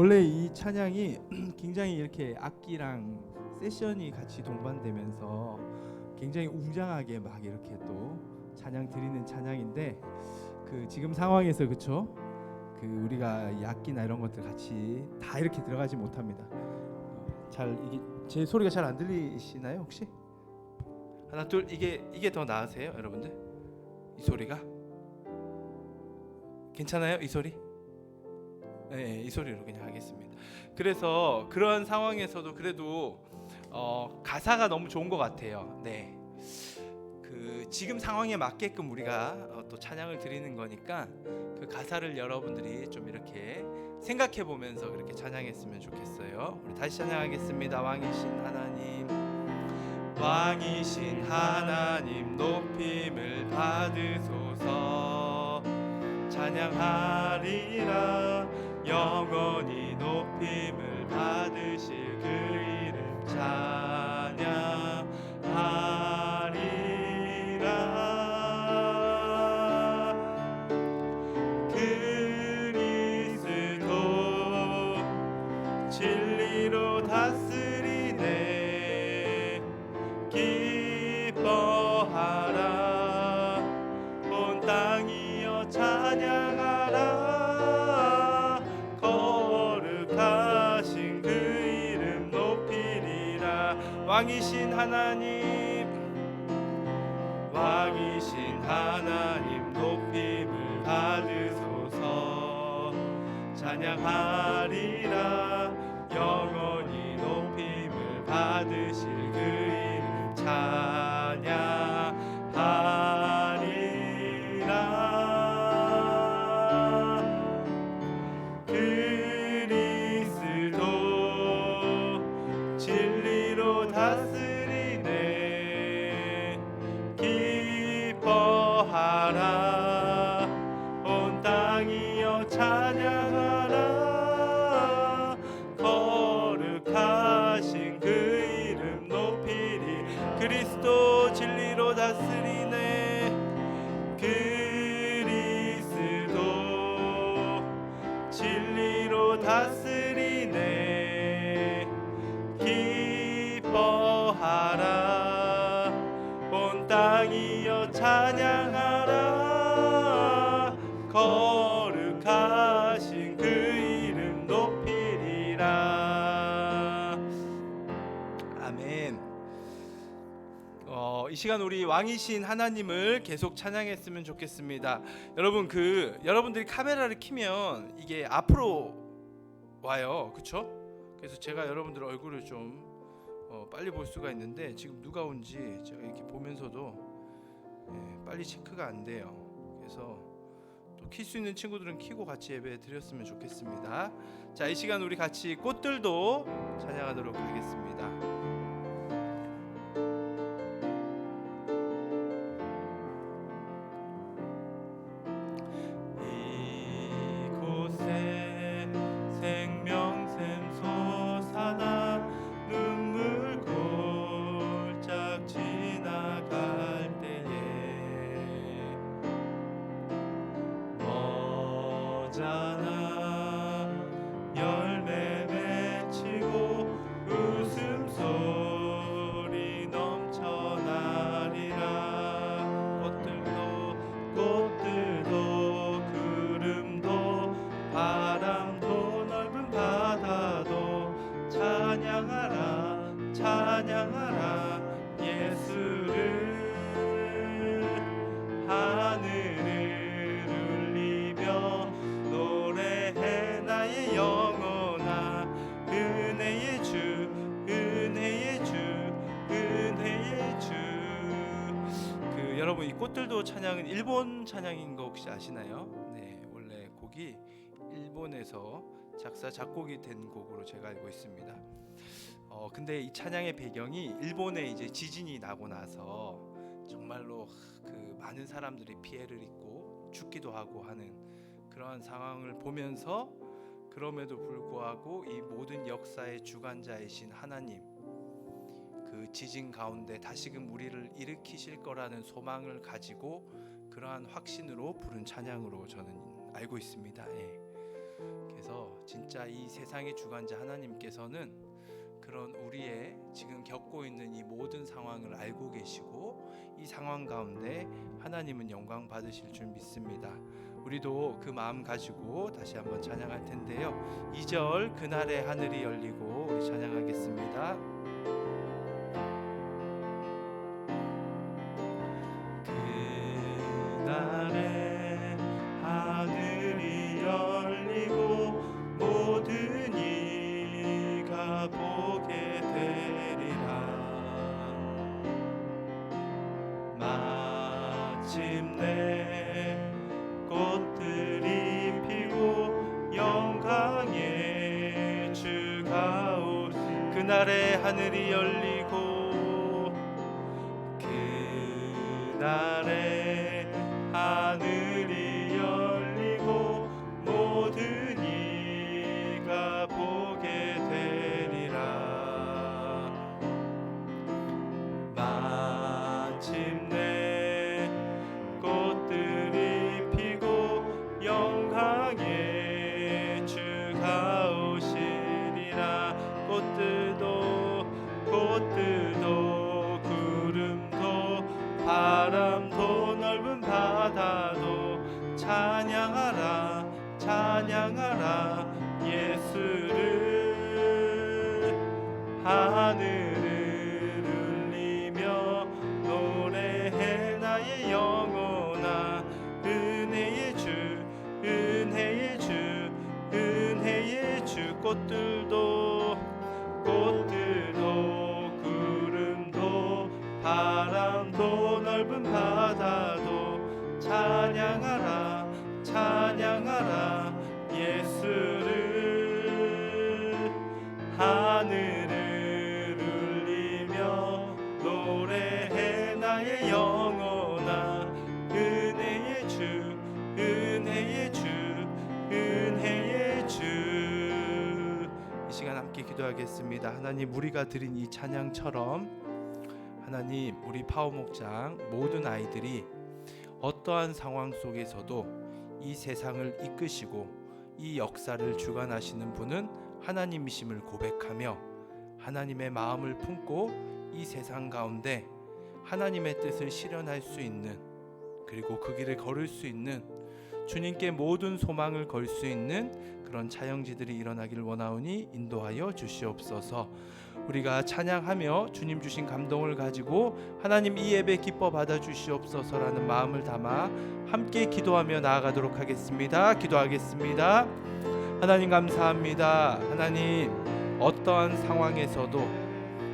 원래 이 찬양이 굉장히 이렇게 악기랑 세션이 같이 동반되면서 굉장히 웅장하게 막 이렇게 또 찬양 드리는 찬양인데 그 지금 상황에서 그쵸? 그 우리가 이 악기나 이런 것들 같이 다 이렇게 들어가지 못합니다. 잘 이게 제 소리가 잘 안 들리시나요 혹시? 하나 둘 이게 더 나으세요 여러분들? 이 소리가 괜찮아요 이 소리? 네, 이 소리로 그냥 하겠습니다. 그래서 그런 상황에서도 그래도 가사가 너무 좋은 것 같아요. 네, 그 지금 상황에 맞게끔 우리가 또 찬양을 드리는 거니까 그 가사를 여러분들이 좀 이렇게 생각해 보면서 그렇게 찬양했으면 좋겠어요. 우리 다시 찬양하겠습니다. 왕이신 하나님, 왕이신 하나님 높임을 받으소서. 찬양하리라 영원히 높임을 받으실 그 이름 찬양하리라. 그리스도 진리로 다스리네. 기뻐하라 온 땅이여 찬양하라. 거룩하신 그 이름 높이리라. 왕이신 하나님, 왕이신 하나님 높임을 받으소서. 찬양하리라 영원히 높임을 받으실 그 이름 찬양하리라. 그리스도 진리로 다스리네. 기뻐하라 온 땅이여 찬양하라. 거룩하신 그 이름 높이리. 그리스도 진리로 다스리네. 그리스도 진리로 다스리네. 기뻐하라 온 땅이여 찬양하라. 거룩하신 그 이름 높이리라. 아멘. 이 시간 우리 왕이신 하나님을 계속 찬양했으면 좋겠습니다. 여러분 여러분들이 카메라를 켜면 이게 앞으로 와요, 그렇죠? 그래서 제가 여러분들 얼굴을 좀 빨리 볼 수가 있는데 지금 누가 온지 제가 이렇게 보면서도 빨리 체크가 안 돼요. 그래서 또 킬 수 있는 친구들은 켜고 같이 예배 드렸으면 좋겠습니다. 자, 이 시간 우리 같이 꽃들도 찬양하도록 하겠습니다. 이곳에 생명샘 솟아나 눈물 골짝 지나갈 때에 머잖아 열매 맺히고 웃음소리 넘쳐나리라. 꽃들도 구름도 바람도 넓은 바다도 찬양하라 찬양하라 예수를. 하늘을 울리며 노래해 나의 영혼아. 은혜의 주 은혜의 주 은혜의 주. 여러분 이 꽃들도 찬양은 일본 찬양인 거 혹시 아시나요? 네, 원래 곡이 일본에서 작사 작곡이 된 곡으로 제가 알고 있습니다. 근데 이 찬양의 배경이 일본에 이제 지진이 나고 나서 정말로 그 많은 사람들이 피해를 입고 죽기도 하고 하는 그러한 상황을 보면서 그럼에도 불구하고 이 모든 역사의 주관자이신 하나님, 그 지진 가운데 다시금 우리를 일으키실 거라는 소망을 가지고 그러한 확신으로 부른 찬양으로 저는 알고 있습니다. 그래서 진짜 이 세상의 주관자 하나님께서는 그런 우리의 지금 겪고 있는 이 모든 상황을 알고 계시고 이 상황 가운데 하나님은 영광 받으실 줄 믿습니다. 우리도 그 마음 가지고 다시 한번 찬양할 텐데요. 2절 그날에 하늘이 열리고 우리 찬양하겠습니다. 그날에 하늘이 열리고 모든 이가 보게 되리라. 마침내 꽃들이 피고 영광의 주가 오시. 그날에 하늘이 열리고 그날에 하늘이 열리고 모든 이가 보게 되리라. 마침내 꽃들이 피고 영광의 주가 오시리라. 꽃들도 구름도 바람도 넓은 바다도 찬양하라 찬양하라 예수를. 하늘을 울리며 노래해 나의 영혼아. 은혜의 주 은혜의 주 은혜의 주. 꽃들도 구름도 바람도 넓은 바다도 찬양하라 찬양하라 예수를. 하늘을 울리며 노래해 나의 영혼아. 은혜의 주 은혜의 주 은혜의 주. 이 시간 함께 기도하겠습니다. 하나님, 우리가 드린 이 찬양처럼 하나님, 우리 파워목장 모든 아이들이 어떠한 상황 속에서도 이 세상을 이끄시고 이 역사를 주관하시는 분은 하나님이심을 고백하며 하나님의 마음을 품고 이 세상 가운데 하나님의 뜻을 실현할 수 있는, 그리고 그 길을 걸을 수 있는, 주님께 모든 소망을 걸 수 있는 그런 차영지들이 일어나기를 원하오니 인도하여 주시옵소서. 우리가 찬양하며 주님 주신 감동을 가지고 하나님 이 예배 기뻐 받아 주시옵소서라는 마음을 담아 함께 기도하며 나아가도록 하겠습니다. 기도하겠습니다. 하나님 감사합니다. 하나님, 어떠한 상황에서도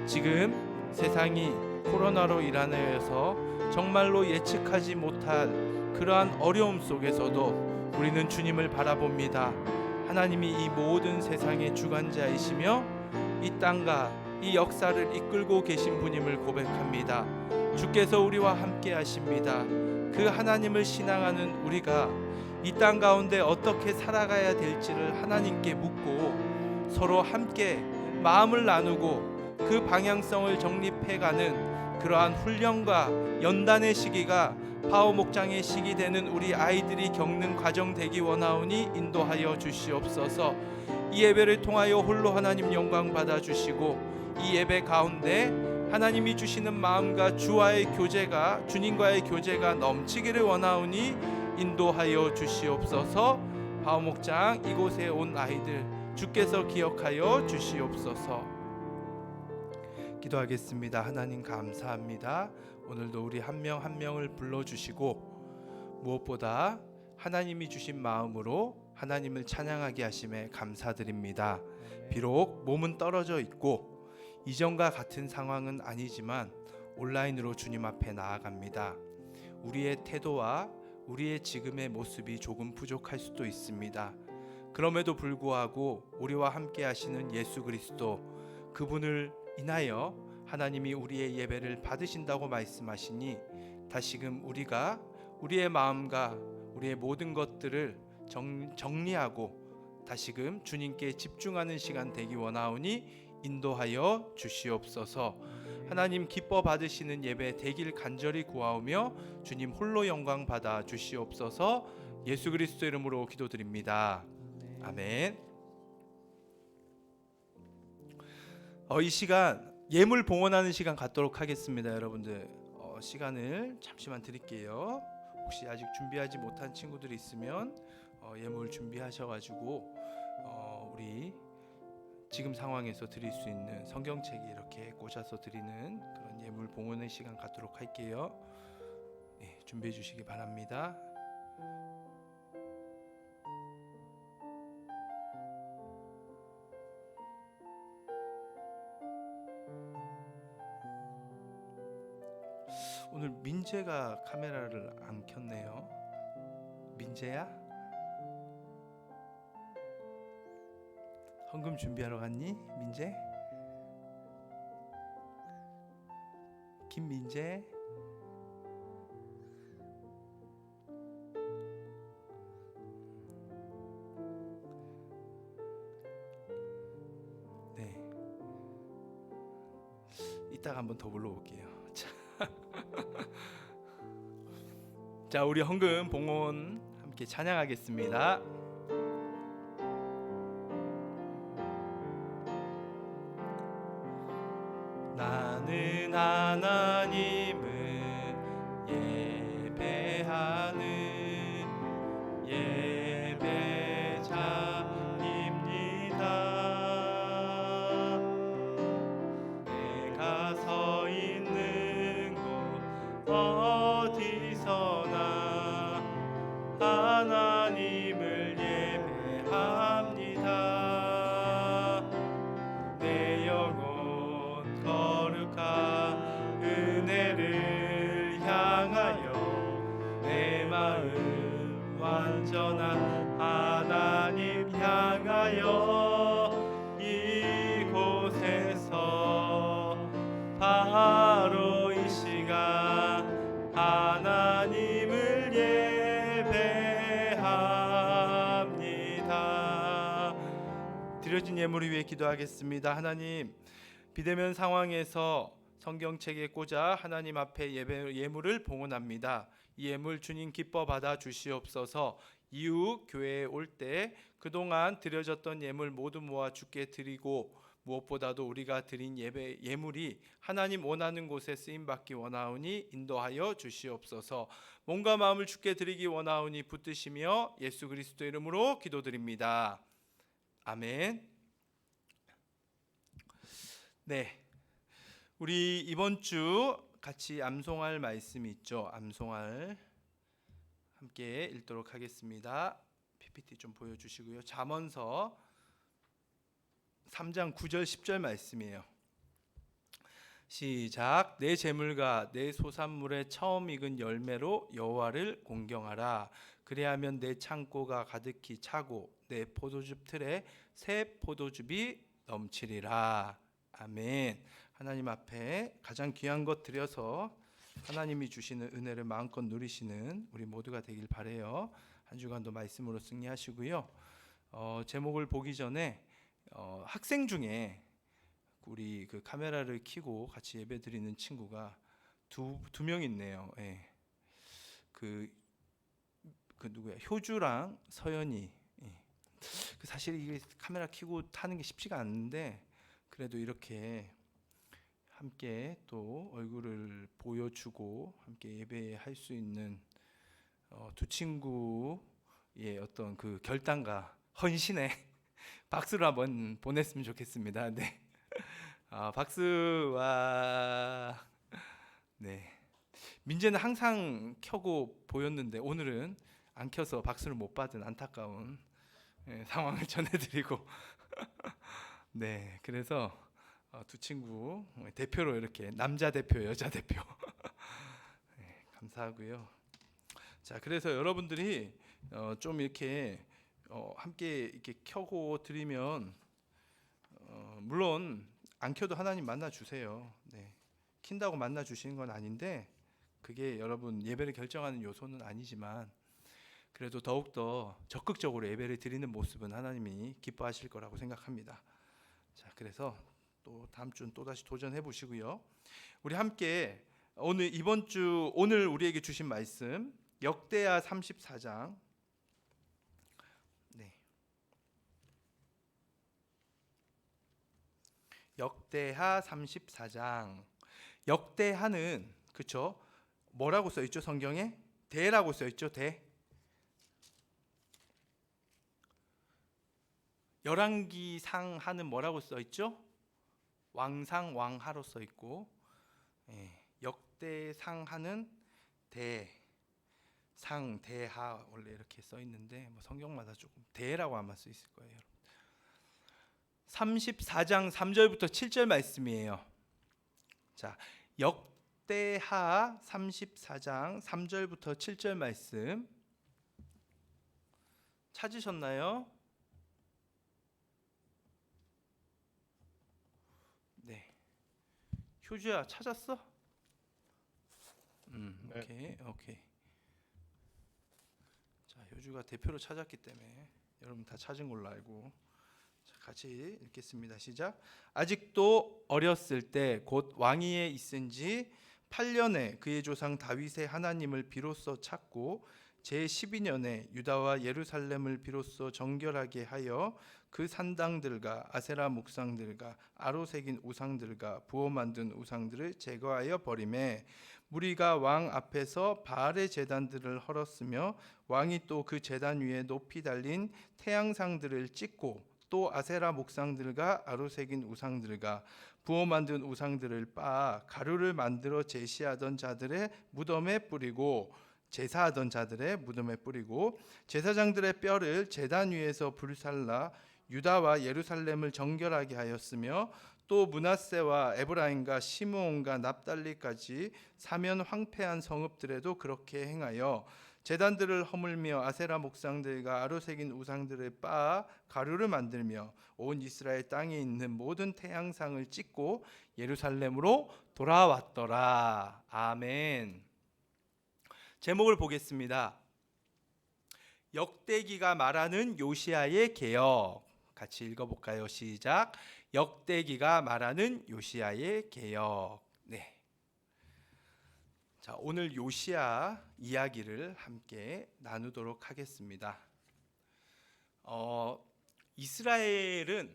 지금 세상이 코로나로 인하여서 정말로 예측하지 못할 그러한 어려움 속에서도 우리는 주님을 바라봅니다. 하나님이 이 모든 세상의 주관자이시며 이 땅과 이 역사를 이끌고 계신 분임을 고백합니다. 주께서 우리와 함께 하십니다. 그 하나님을 신앙하는 우리가 이 땅 가운데 어떻게 살아가야 될지를 하나님께 묻고 서로 함께 마음을 나누고 그 방향성을 정립해가는 그러한 훈련과 연단의 시기가 파워목장의 시기 되는 우리 아이들이 겪는 과정 되기 원하오니 인도하여 주시옵소서. 이 예배를 통하여 홀로 하나님 영광 받아 주시고 이 예배 가운데 하나님이 주시는 마음과 주와의 교제가, 주님과의 교제가 넘치기를 원하오니 인도하여 주시옵소서. 파워목장 이곳에 온 아이들 주께서 기억하여 주시옵소서. 기도하겠습니다. 하나님 감사합니다. 오늘도 우리 한 명 한 명을 불러주시고 무엇보다 하나님이 주신 마음으로 하나님을 찬양하게 하심에 감사드립니다. 비록 몸은 떨어져 있고 이전과 같은 상황은 아니지만 온라인으로 주님 앞에 나아갑니다. 우리의 태도와 우리의 지금의 모습이 조금 부족할 수도 있습니다. 그럼에도 불구하고 우리와 함께 하시는 예수 그리스도, 그분을 인하여 하나님이 우리의 예배를 받으신다고 말씀하시니 다시금 우리가 우리의 마음과 우리의 모든 것들을 정리하고 다시금 주님께 집중하는 시간 되기 원하오니 인도하여 주시옵소서. 하나님 기뻐 받으시는 예배 되길 간절히 구하오며 주님 홀로 영광 받아 주시옵소서. 예수 그리스도 이름으로 기도드립니다. 아멘. 이 시간 예물 봉헌하는 시간 갖도록 하겠습니다. 여러분들 시간을 잠시만 드릴게요. 혹시 아직 준비하지 못한 친구들이 있으면 예물 준비하셔가지고 우리 지금 상황에서 드릴 수 있는 성경책에 이렇게 꽂아서 드리는 그런 예물 봉헌의 시간 갖도록 할게요. 네, 준비해 주시기 바랍니다. 오늘 민재가 카메라를 안 켰네요. 민재야? 헌금 준비하러 갔니? 민재? 김민재? 네. 이따가 한번 더 불러볼게요. 자, 우리 헌금 봉헌 함께 찬양하겠습니다. 나는 하나님을 예배하는 예배자입니다. 내가 서 있는 곳 어디서나 하나님을 예배합니다. 내 영혼 거룩한 은혜를 향하여 내 마음 완전한 하나님 향하여 이곳에서 바로 이 시간 하나님을 예배합니다. 드려진 예물을 위해 기도하겠습니다. 하나님, 비대면 상황에서 성경책에 꽂아 하나님 앞에 예물을 봉헌합니다. 이 예물 주님 기뻐 받아 주시옵소서. 이후 교회에 올 때 그동안 드려졌던 예물 모두 모아 주께 드리고 무엇보다도 우리가 드린 예물이 하나님 원하는 곳에 쓰임 받기 원하오니 인도하여 주시옵소서. 몸과 마음을 주께 드리기 원하오니 붙드시며 예수 그리스도 이름으로 기도드립니다. 아멘. 네, 우리 이번 주 같이 암송할 말씀이 있죠. 암송할 함께 읽도록 하겠습니다. PPT 좀 보여주시고요. 잠언서 3장 9절 10절 말씀이에요. 시작. 내 재물과 내 소산물의 처음 익은 열매로 여호와를 공경하라. 그래야면 내 창고가 가득히 차고 내 포도즙 틀에 새 포도즙이 넘치리라. 아멘. 하나님 앞에 가장 귀한 것 드려서 하나님이 주시는 은혜를 마음껏 누리시는 우리 모두가 되길 바라요. 한 주간도 말씀으로 승리하시고요. 제목을 보기 전에 학생 중에 우리 그 카메라를 켜고 같이 예배드리는 친구가 두 명 있네요. 예. 그 누구야? 효주랑 서연이. 예. 사실 이게 카메라 켜고 타는 게 쉽지가 않은데 그래도 이렇게 함께 또 얼굴을 보여주고 함께 예배할 수 있는 두 친구의 어떤 그 결단과 헌신에 박수를 한번 보냈으면 좋겠습니다. 네, 박수와 네. 민재는 항상 켜고 보였는데 오늘은 안 켜서 박수를 못 받은 안타까운 상황을 전해드리고 네, 그래서 두 친구 대표로 이렇게 남자 대표, 여자 대표 네, 감사하고요. 자, 그래서 여러분들이 좀 이렇게 함께 이렇게 켜고 드리면 물론 안 켜도 하나님 만나 주세요. 네, 킨다고 만나 주시는 건 아닌데 그게 여러분 예배를 결정하는 요소는 아니지만 그래도 더욱더 적극적으로 예배를 드리는 모습은 하나님이 기뻐하실 거라고 생각합니다. 자, 그래서 또 다음 주는 또 다시 도전해 보시고요. 우리 함께 오늘 우리에게 주신 말씀 역대하 34장. 네. 역대하 34장. 역대하는 그쵸? 뭐라고 써 있죠? 성경에 대라고 써 있죠. 대. 열왕기상 하는 뭐라고 써 있죠? 왕상 왕하로 써 있고, 역대상 하는 대, 상, 대하 원래 이렇게 써 있는데 뭐 성경마다 조금 대라고 아마 써 있을 거예요. 34장 3절부터 7절 말씀이에요. 자, 역대하 34장 3절부터 7절 말씀 찾으셨나요? 네. 효주야 찾았어? 네. 오케이. 자, 효주가 대표로 찾았기 때문에 여러분 다 찾은 걸로 알고, 자, 같이 읽겠습니다. 시작. 아직도 어렸을 때 곧 왕위에 있은지 8년에 그의 조상 다윗의 하나님을 비로소 찾고 제 12년에 유다와 예루살렘을 비로소 정결하게 하여 그 산당들과 아세라 목상들과 아로 새긴 우상들과 부어 만든 우상들을 제거하여 버리매 무리가 왕 앞에서 바알의 제단들을 헐었으며 왕이 또 그 제단 위에 높이 달린 태양상들을 찍고 또 아세라 목상들과 아로 새긴 우상들과 부어 만든 우상들을 빻아 가루를 만들어 제사하던 자들의 무덤에 뿌리고 제사장들의 뼈를 제단 위에서 불살라 유다와 예루살렘을 정결하게 하였으며 또 므낫세와 에브라임과 시므온과 납달리까지 사면 황폐한 성읍들에도 그렇게 행하여 제단들을 허물며 아세라 목상들과 아로 새긴 우상들을 빻아 가루를 만들며 온 이스라엘 땅에 있는 모든 태양상을 찍고 예루살렘으로 돌아왔더라. 아멘. 제목을 보겠습니다. 역대기가 말하는 요시야의 개혁. 같이 읽어볼까요? 시작. 역대기가 말하는 요시야의 개혁. 네. 자, 오늘 요시야 이야기를 함께 나누도록 하겠습니다. 이스라엘은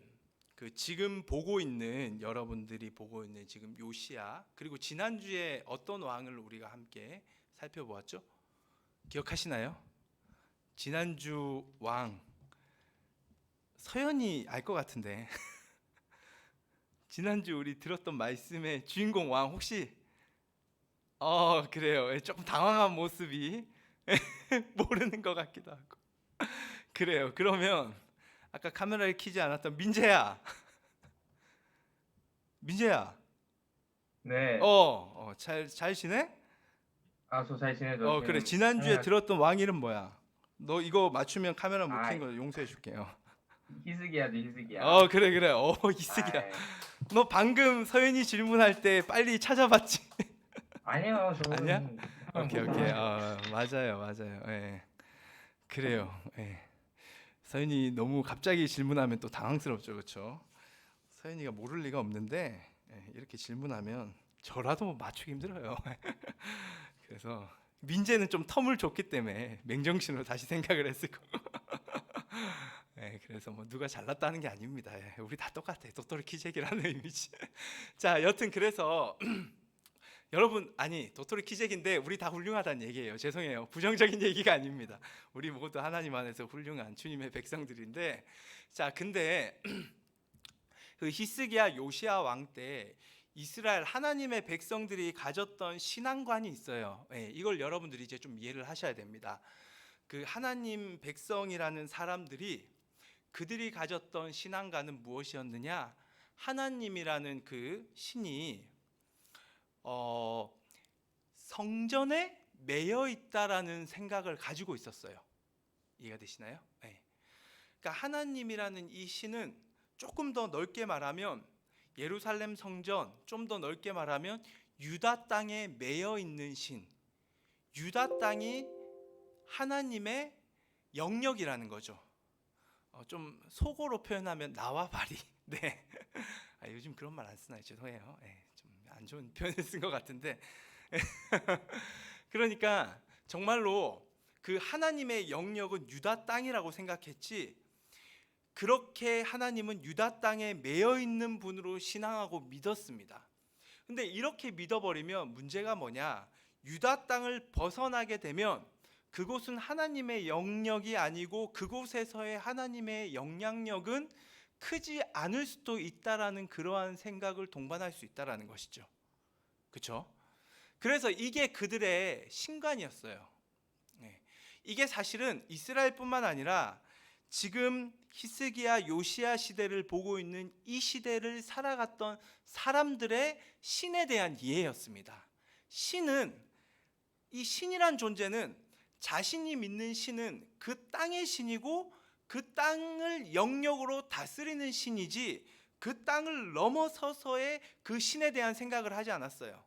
지금 보고 있는 여러분들이 보고 있는 지금 요시야, 그리고 지난주에 어떤 왕을 우리가 함께 살펴보았죠? 기억하시나요? 지난주 왕 서연이 알 것 같은데 지난주 우리 들었던 말씀의 주인공 왕 혹시 그래요. 조금 당황한 모습이 모르는 것 같기도 하고 그래요. 그러면 아까 카메라를 켜지 않았던 민재야, 네. 잘 지내? 저 잘 지내죠. 그래. 지금 지난주에 당연하죠. 들었던 왕 이름 뭐야? 너 이거 맞추면 카메라 못 아, 켠 거 용서해 줄게요. 희스기야죠, 희스기야. 그래. 이승이야. 아이, 너 방금 서윤이 질문할 때 빨리 찾아봤지? 아니요, 아니야? 저는 오케이. 못하죠. 맞아요. 예. 그래요. 예. 서윤이 너무 갑자기 질문하면 또 당황스럽죠, 그렇죠? 서윤이가 모를 리가 없는데 이렇게 질문하면 저라도 맞추기 힘들어요. 그래서 민재는 좀 텀을 줬기 때문에 맹정신으로 다시 생각을 했을 거고. 그래서 뭐 누가 잘났다는 게 아닙니다. 우리 다 똑같아. 도토리 키재기라는 의미지. 자, 여튼 그래서 여러분, 아니 도토리 키재기인데 우리 다 훌륭하다는 얘기예요. 죄송해요. 부정적인 얘기가 아닙니다. 우리 모두 하나님 안에서 훌륭한 주님의 백성들인데, 자, 근데 그 히스기야 요시야 왕 때 이스라엘 하나님의 백성들이 가졌던 신앙관이 있어요. 이걸 여러분들이 이제 좀 이해를 하셔야 됩니다. 그 하나님 백성이라는 사람들이 그들이 가졌던 신앙관은 무엇이었느냐? 하나님이라는 그 신이 성전에 매여 있다라는 생각을 가지고 있었어요. 이해가 되시나요? 그러니까 하나님이라는 이 신은 조금 더 넓게 말하면 예루살렘 성전, 좀 더 넓게 말하면 유다 땅에 매여 있는 신, 유다 땅이 하나님의 영역이라는 거죠. 좀 속어로 표현하면 나와 바리. 네. 요즘 그런 말 안 쓰나요? 죄송해요. 좀 안 좋은 표현을 쓴 것 같은데. 그러니까 정말로 그 하나님의 영역은 유다 땅이라고 생각했지, 그렇게 하나님은 유다 땅에 매여 있는 분으로 신앙하고 믿었습니다. 근데 이렇게 믿어버리면 문제가 뭐냐? 유다 땅을 벗어나게 되면 그곳은 하나님의 영역이 아니고 그곳에서의 하나님의 영향력은 크지 않을 수도 있다라는 그러한 생각을 동반할 수 있다라는 것이죠. 그렇죠? 그래서 이게 그들의 신관이었어요. 네. 이게 사실은 이스라엘뿐만 아니라 지금 히스기야 요시야 시대를 보고 있는 이 시대를 살아갔던 사람들의 신에 대한 이해였습니다. 이 신이란 존재는 자신이 믿는 신은 그 땅의 신이고 그 땅을 영역으로 다스리는 신이지 그 땅을 넘어서서의 그 신에 대한 생각을 하지 않았어요.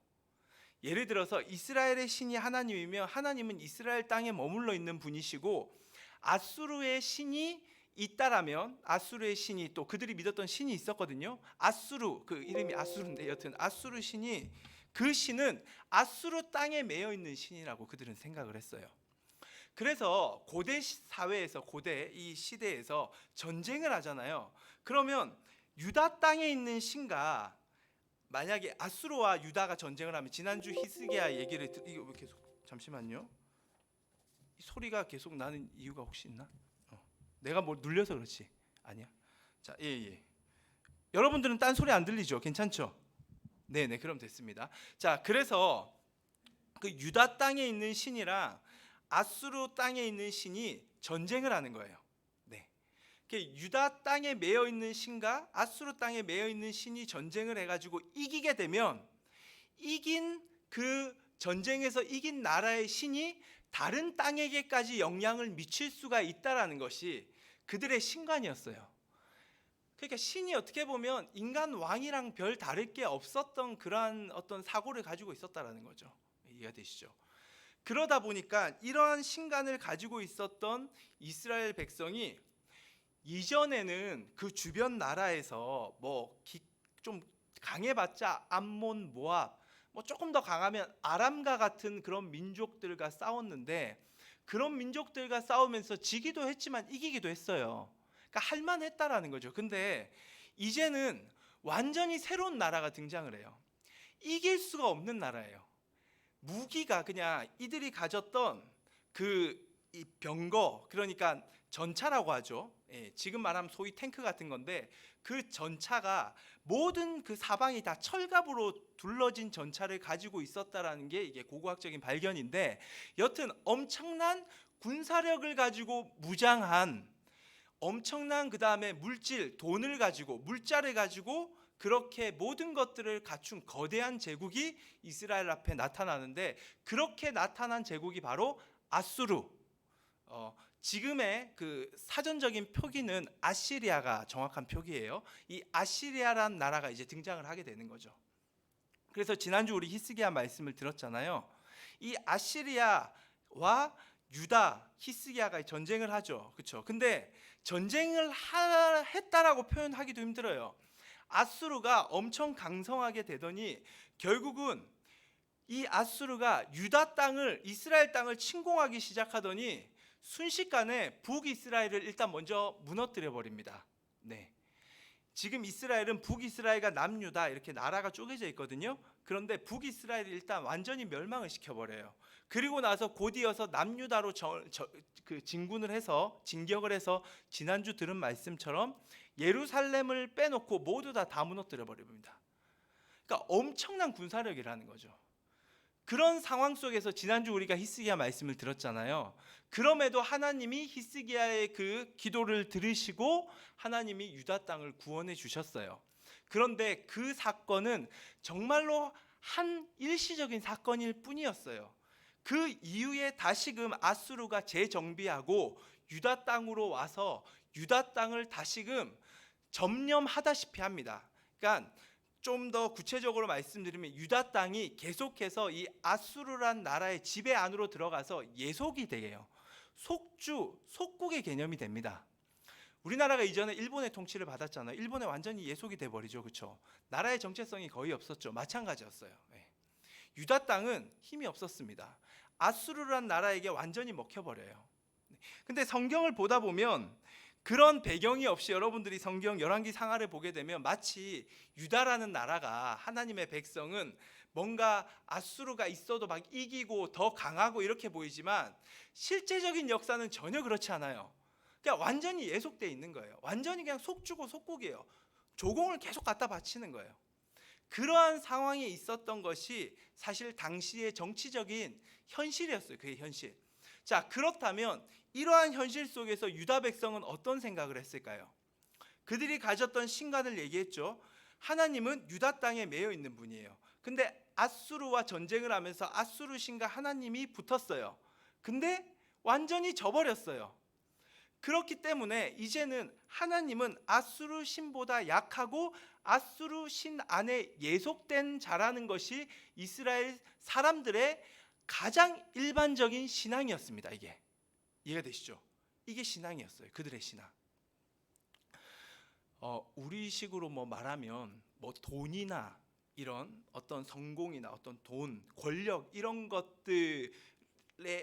예를 들어서 이스라엘의 신이 하나님이면 하나님은 이스라엘 땅에 머물러 있는 분이시고 아수르의 신이 있다라면 아수르의 신이 또 그들이 믿었던 신이 있었거든요. 아수르, 그 이름이 아수르인데 여튼 아수르 신이 그 신은 아수르 땅에 매여 있는 신이라고 그들은 생각을 했어요. 그래서 고대 사회에서 고대 이 시대에서 전쟁을 하잖아요. 그러면 유다 땅에 있는 신과 만약에 아수르와 유다가 전쟁을 하면 지난주 히스기야 얘기를 이거 왜 계속 잠시만요. 이 소리가 계속 나는 이유가 혹시 있나? 내가 뭐 눌려서 그렇지? 아니야. 자, 예. 여러분들은 딴 소리 안 들리죠? 괜찮죠? 네네, 그럼 됐습니다. 자, 그래서 그 유다 땅에 있는 신이랑 아수르 땅에 있는 신이 전쟁을 하는 거예요. 네. 유다 땅에 매여 있는 신과 아수르 땅에 매여 있는 신이 전쟁을 해가지고 이기게 되면 이긴 그 전쟁에서 이긴 나라의 신이 다른 땅에게까지 영향을 미칠 수가 있다라는 것이 그들의 신관이었어요. 그러니까 신이 어떻게 보면 인간 왕이랑 별 다를 게 없었던 그러한 어떤 사고를 가지고 있었다라는 거죠. 이해가 되시죠? 그러다 보니까 이러한 신관을 가지고 있었던 이스라엘 백성이 이전에는 그 주변 나라에서 뭐 좀 강해봤자 암몬, 모압, 뭐 조금 더 강하면 아람과 같은 그런 민족들과 싸웠는데 그런 민족들과 싸우면서 지기도 했지만 이기기도 했어요. 그러니까 할만했다라는 거죠. 근데 이제는 완전히 새로운 나라가 등장을 해요. 이길 수가 없는 나라예요. 무기가 그냥 이들이 가졌던 이 병거, 그러니까 전차라고 하죠. 예, 지금 말하면 소위 탱크 같은 건데 그 전차가 모든 그 사방이 다 철갑으로 둘러진 전차를 가지고 있었다라는 게 이게 고고학적인 발견인데 여튼 엄청난 군사력을 가지고 무장한 엄청난 그다음에 물질, 돈을 가지고 물자를 가지고 그렇게 모든 것들을 갖춘 거대한 제국이 이스라엘 앞에 나타나는데 그렇게 나타난 제국이 바로 아수르. 지금의 그 사전적인 표기는 아시리아가 정확한 표기예요. 이 아시리아란 나라가 이제 등장을 하게 되는 거죠. 그래서 지난주 우리 히스기야 말씀을 들었잖아요. 이 아시리아와 유다, 히스기야가 전쟁을 하죠. 그렇죠? 근데 전쟁을 했다라고 표현하기도 힘들어요. 아수르가 엄청 강성하게 되더니 결국은 이 아수르가 유다 땅을 이스라엘 땅을 침공하기 시작하더니 순식간에 북이스라엘을 일단 먼저 무너뜨려 버립니다. 네. 지금 이스라엘은 북이스라엘과 남유다 이렇게 나라가 쪼개져 있거든요. 그런데 북이스라엘이 일단 완전히 멸망을 시켜버려요. 그리고 나서 곧이어서 남유다로 진군을 해서 진격을 해서 지난주 들은 말씀처럼 예루살렘을 빼놓고 모두 다 무너뜨려 버립니다. 그러니까 엄청난 군사력이라는 거죠. 그런 상황 속에서 지난주 우리가 히스기야 말씀을 들었잖아요. 그럼에도 하나님이 히스기야의 그 기도를 들으시고 하나님이 유다 땅을 구원해 주셨어요. 그런데 그 사건은 정말로 한 일시적인 사건일 뿐이었어요. 그 이후에 다시금 아수르가 재정비하고 유다 땅으로 와서 유다 땅을 다시금 점령하다시피 합니다. 그러니까 좀 더 구체적으로 말씀드리면 유다 땅이 계속해서 이 아수르란 나라의 지배 안으로 들어가서 예속이 돼요. 속국의 개념이 됩니다. 우리나라가 이전에 일본의 통치를 받았잖아요. 일본에 완전히 예속이 돼버리죠. 그렇죠? 나라의 정체성이 거의 없었죠. 마찬가지였어요. 네. 유다 땅은 힘이 없었습니다. 아수르란 나라에게 완전히 먹혀버려요. 근데 성경을 보다 보면 그런 배경이 없이 여러분들이 성경 열왕기 상하를 보게 되면 마치 유다라는 나라가, 하나님의 백성은 뭔가 아수르가 있어도 막 이기고 더 강하고 이렇게 보이지만 실제적인 역사는 전혀 그렇지 않아요. 그냥 완전히 예속돼 있는 거예요. 완전히 그냥 속주고 속국이에요. 조공을 계속 갖다 바치는 거예요. 그러한 상황에 있었던 것이 사실 당시의 정치적인 현실이었어요. 그게 현실. 자, 그렇다면 이러한 현실 속에서 유다 백성은 어떤 생각을 했을까요? 그들이 가졌던 신관을 얘기했죠. 하나님은 유다 땅에 매여 있는 분이에요. 근데 아수르와 전쟁을 하면서 아수르 신과 하나님이 붙었어요. 근데 완전히 져버렸어요. 그렇기 때문에 이제는 하나님은 아수르 신보다 약하고 아수르 신 안에 예속된 자라는 것이 이스라엘 사람들의 가장 일반적인 신앙이었습니다. 이게 이해가 되시죠? 이게 신앙이었어요. 그들의 신앙. 우리식으로 뭐 말하면 뭐 돈이나 이런 어떤 성공이나 어떤 돈, 권력 이런 것들의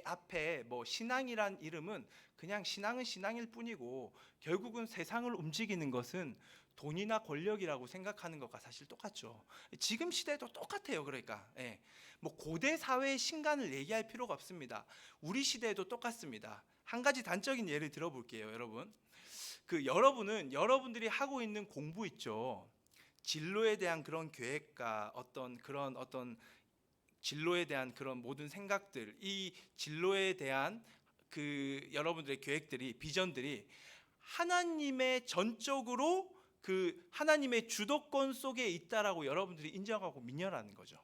앞에 뭐 신앙이란 이름은 그냥 신앙은 신앙일 뿐이고 결국은 세상을 움직이는 것은 돈이나 권력이라고 생각하는 것과 사실 똑같죠. 지금 시대도 똑같아요. 그러니까 뭐 고대 사회의 신간을 얘기할 필요가 없습니다. 우리 시대에도 똑같습니다. 한 가지 단적인 예를 들어볼게요. 여러분, 여러분은 여러분들이 하고 있는 공부 있죠. 진로에 대한 그런 계획과 어떤 진로에 대한 그런 모든 생각들, 이 진로에 대한 여러분들의 계획들이, 비전들이 하나님의 전적으로 하나님의 주도권 속에 있다라고 여러분들이 인정하고 믿냐라는 거죠.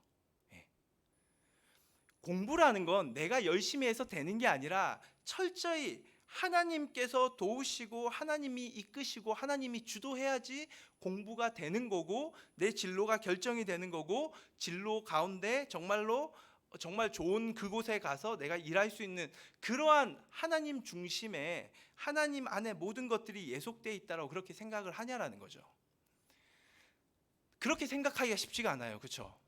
공부라는 건 내가 열심히 해서 되는 게 아니라 철저히 하나님께서 도우시고 하나님이 이끄시고 하나님이 주도해야지 공부가 되는 거고 내 진로가 결정이 되는 거고 진로 가운데 정말 좋은 그곳에 가서 내가 일할 수 있는 그러한 하나님 중심의 하나님 안에 모든 것들이 예속되어 있다고 그렇게 생각을 하냐라는 거죠. 그렇게 생각하기가 쉽지가 않아요. 그렇죠?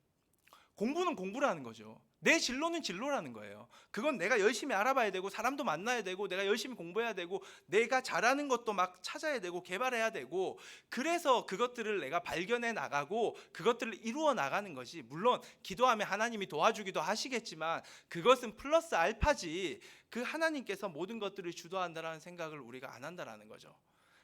공부는 공부라는 거죠. 내 진로는 진로라는 거예요. 그건 내가 열심히 알아봐야 되고 사람도 만나야 되고 내가 열심히 공부해야 되고 내가 잘하는 것도 막 찾아야 되고 개발해야 되고 그래서 그것들을 내가 발견해 나가고 그것들을 이루어 나가는 것이, 물론 기도하면 하나님이 도와주기도 하시겠지만 그것은 플러스 알파지 그 하나님께서 모든 것들을 주도한다라는 생각을 우리가 안 한다라는 거죠.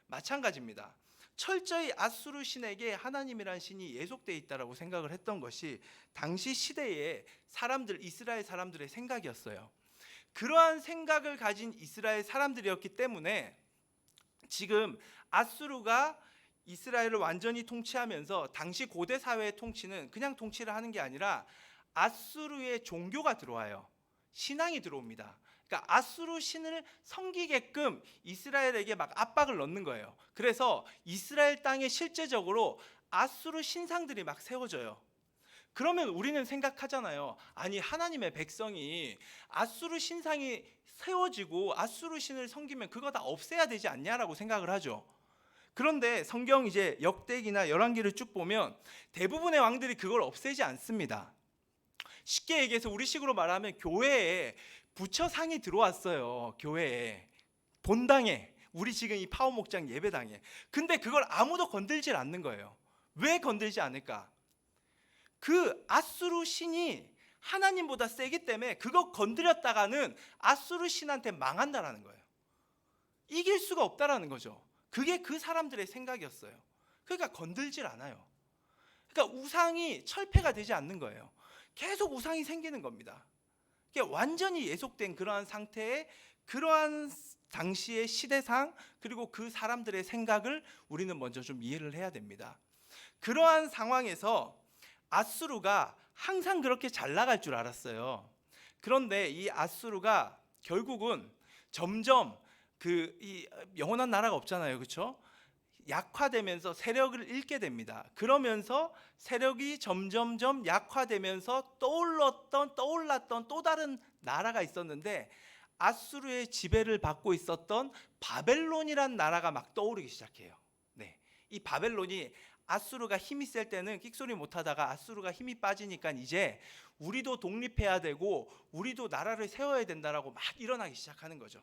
마찬가지입니다. 철저히 아수르 신에게 하나님이란 신이 예속되어 있다라고 생각을 했던 것이 당시 시대의 사람들, 이스라엘 사람들의 생각이었어요. 그러한 생각을 가진 이스라엘 사람들이었기 때문에 지금 아수르가 이스라엘을 완전히 통치하면서 당시 고대 사회의 통치는 그냥 통치를 하는 게 아니라 아수르의 종교가 들어와요. 신앙이 들어옵니다. 그러니까 아수르 신을 섬기게끔 이스라엘에게 막 압박을 넣는 거예요. 그래서 이스라엘 땅에 실제적으로 아수르 신상들이 막 세워져요. 그러면 우리는 생각하잖아요. 아니, 하나님의 백성이 아수르 신상이 세워지고 아수르 신을 섬기면 그거 다 없애야 되지 않냐라고 생각을 하죠. 그런데 성경 이제 역대기나 열왕기를 쭉 보면 대부분의 왕들이 그걸 없애지 않습니다. 쉽게 얘기해서 우리식으로 말하면 교회에 부처상이 들어왔어요. 교회에, 본당에, 우리 지금 이 파워 목장 예배당에. 근데 그걸 아무도 건들질 않는 거예요. 왜 건들지 않을까? 그 아수르 신이 하나님보다 세기 때문에 그거 건드렸다가는 아수르 신한테 망한다라는 거예요. 이길 수가 없다라는 거죠. 그게 그 사람들의 생각이었어요. 그러니까 건들질 않아요. 그러니까 우상이 철폐가 되지 않는 거예요. 계속 우상이 생기는 겁니다. 완전히 예속된 그러한 상태의 그러한 당시의 시대상 그리고 그 사람들의 생각을 우리는 먼저 좀 이해를 해야 됩니다. 그러한 상황에서 아수르가 항상 그렇게 잘 나갈 줄 알았어요. 그런데 이 아수르가 결국은 점점 이 영원한 나라가 없잖아요. 그렇죠? 약화되면서 세력을 잃게 됩니다. 그러면서 세력이 점점점 약화되면서 떠올랐던 또 다른 나라가 있었는데 아수르의 지배를 받고 있었던 바벨론이란 나라가 막 떠오르기 시작해요. 이 바벨론이 아수르가 힘이 셀 때는 끽소리 못하다가 아수르가 힘이 빠지니까 이제 우리도 독립해야 되고 우리도 나라를 세워야 된다라고 막 일어나기 시작하는 거죠.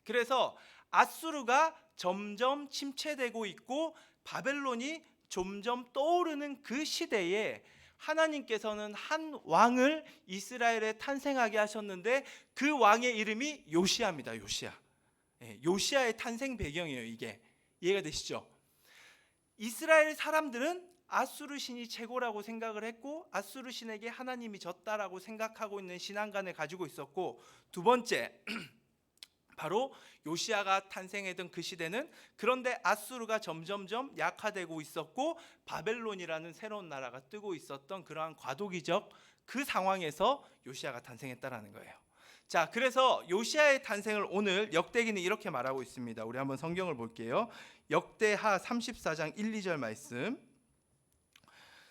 그래서 아수르가 점점 침체되고 있고 바벨론이 점점 떠오르는 그 시대에 하나님께서는 한 왕을 이스라엘에 탄생하게 하셨는데 그 왕의 이름이 요시아입니다. 요시아. 요시아의 탄생 배경이에요. 이게 이해가 되시죠? 이스라엘 사람들은 아수르 신이 최고라고 생각을 했고 아수르 신에게 하나님이 졌다라고 생각하고 있는 신앙관을 가지고 있었고, 두 번째 바로 요시아가 탄생했던 그 시대는 그런데 아수르가 점점점 약화되고 있었고 바벨론이라는 새로운 나라가 뜨고 있었던 그러한 과도기적 그 상황에서 요시아가 탄생했다라는 거예요. 자, 그래서 요시아의 탄생을 오늘 역대기는 이렇게 말하고 있습니다. 우리 한번 성경을 볼게요. 역대하 34장 1, 2절 말씀.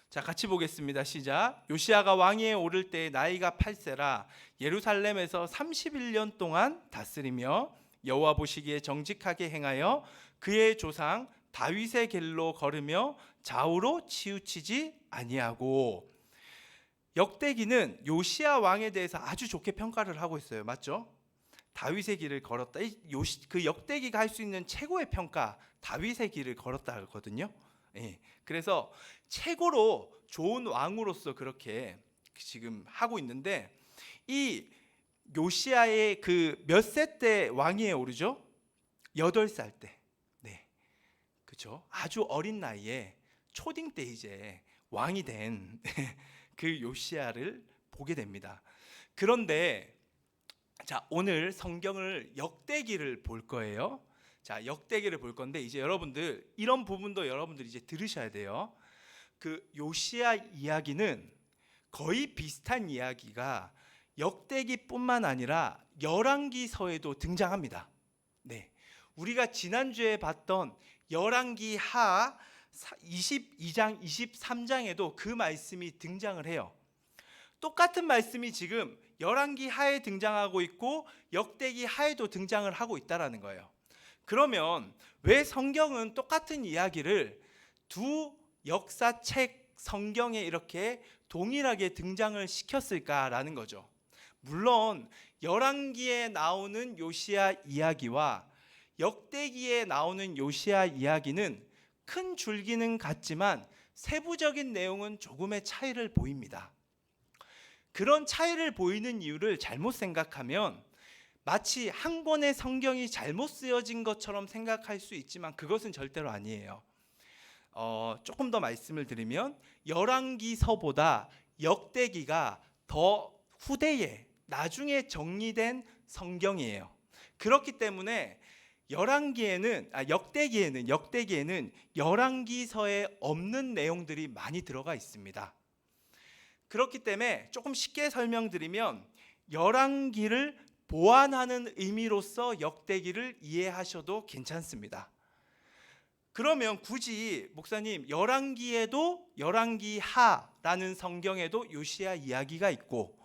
자, 같이 보겠습니다. 시작. 요시아가 왕위에 오를 때 나이가 8세라 예루살렘에서 31년 동안 다스리며 여호와 보시기에 정직하게 행하여 그의 조상 다윗의 길로 걸으며 좌우로 치우치지 아니하고. 역대기는 요시아 왕에 대해서 아주 좋게 평가를 하고 있어요. 맞죠? 다윗의 길을 걸었다. 그 역대기가 할 수 있는 최고의 평가, 다윗의 길을 걸었다 하거든요. 그래서 최고로 좋은 왕으로서 그렇게 지금 하고 있는데, 이 요시아의 그 몇 세 때 왕위에 오르죠? 8살 때. 네, 그렇죠. 아주 어린 나이에 초딩 때 이제 왕이 된 그 요시아를 보게 됩니다. 그런데 자, 오늘 성경을 역대기를 볼 거예요. 자, 역대기를 볼 건데 이제 여러분들 이런 부분도 여러분들 이제 들으셔야 돼요. 그 요시아 이야기는 거의 비슷한 이야기가 역대기뿐만 아니라 열왕기서에도 등장합니다. 네, 우리가 지난주에 봤던 열왕기하 22장, 23장에도 그 말씀이 등장을 해요. 똑같은 말씀이 지금 열왕기하에 등장하고 있고 역대기하에도 등장을 하고 있다라는 거예요. 그러면 왜 성경은 똑같은 이야기를 두 역사책 성경에 이렇게 동일하게 등장을 시켰을까라는 거죠. 물론 열왕기에 나오는 요시아 이야기와 역대기에 나오는 요시아 이야기는 큰 줄기는 같지만 세부적인 내용은 조금의 차이를 보입니다. 그런 차이를 보이는 이유를 잘못 생각하면 마치 한 권의 성경이 잘못 쓰여진 것처럼 생각할 수 있지만 그것은 절대로 아니에요. 조금 더 말씀을 드리면 열왕기서보다 역대기가 더 후대에 나중에 정리된 성경이에요. 그렇기 때문에 역대기에는 열왕기서에 없는 내용들이 많이 들어가 있습니다. 그렇기 때문에 조금 쉽게 설명드리면 열왕기를 보완하는 의미로서 역대기를 이해하셔도 괜찮습니다. 그러면 굳이 목사님 열왕기에도 열왕기하라는 성경에도 요시아 이야기가 있고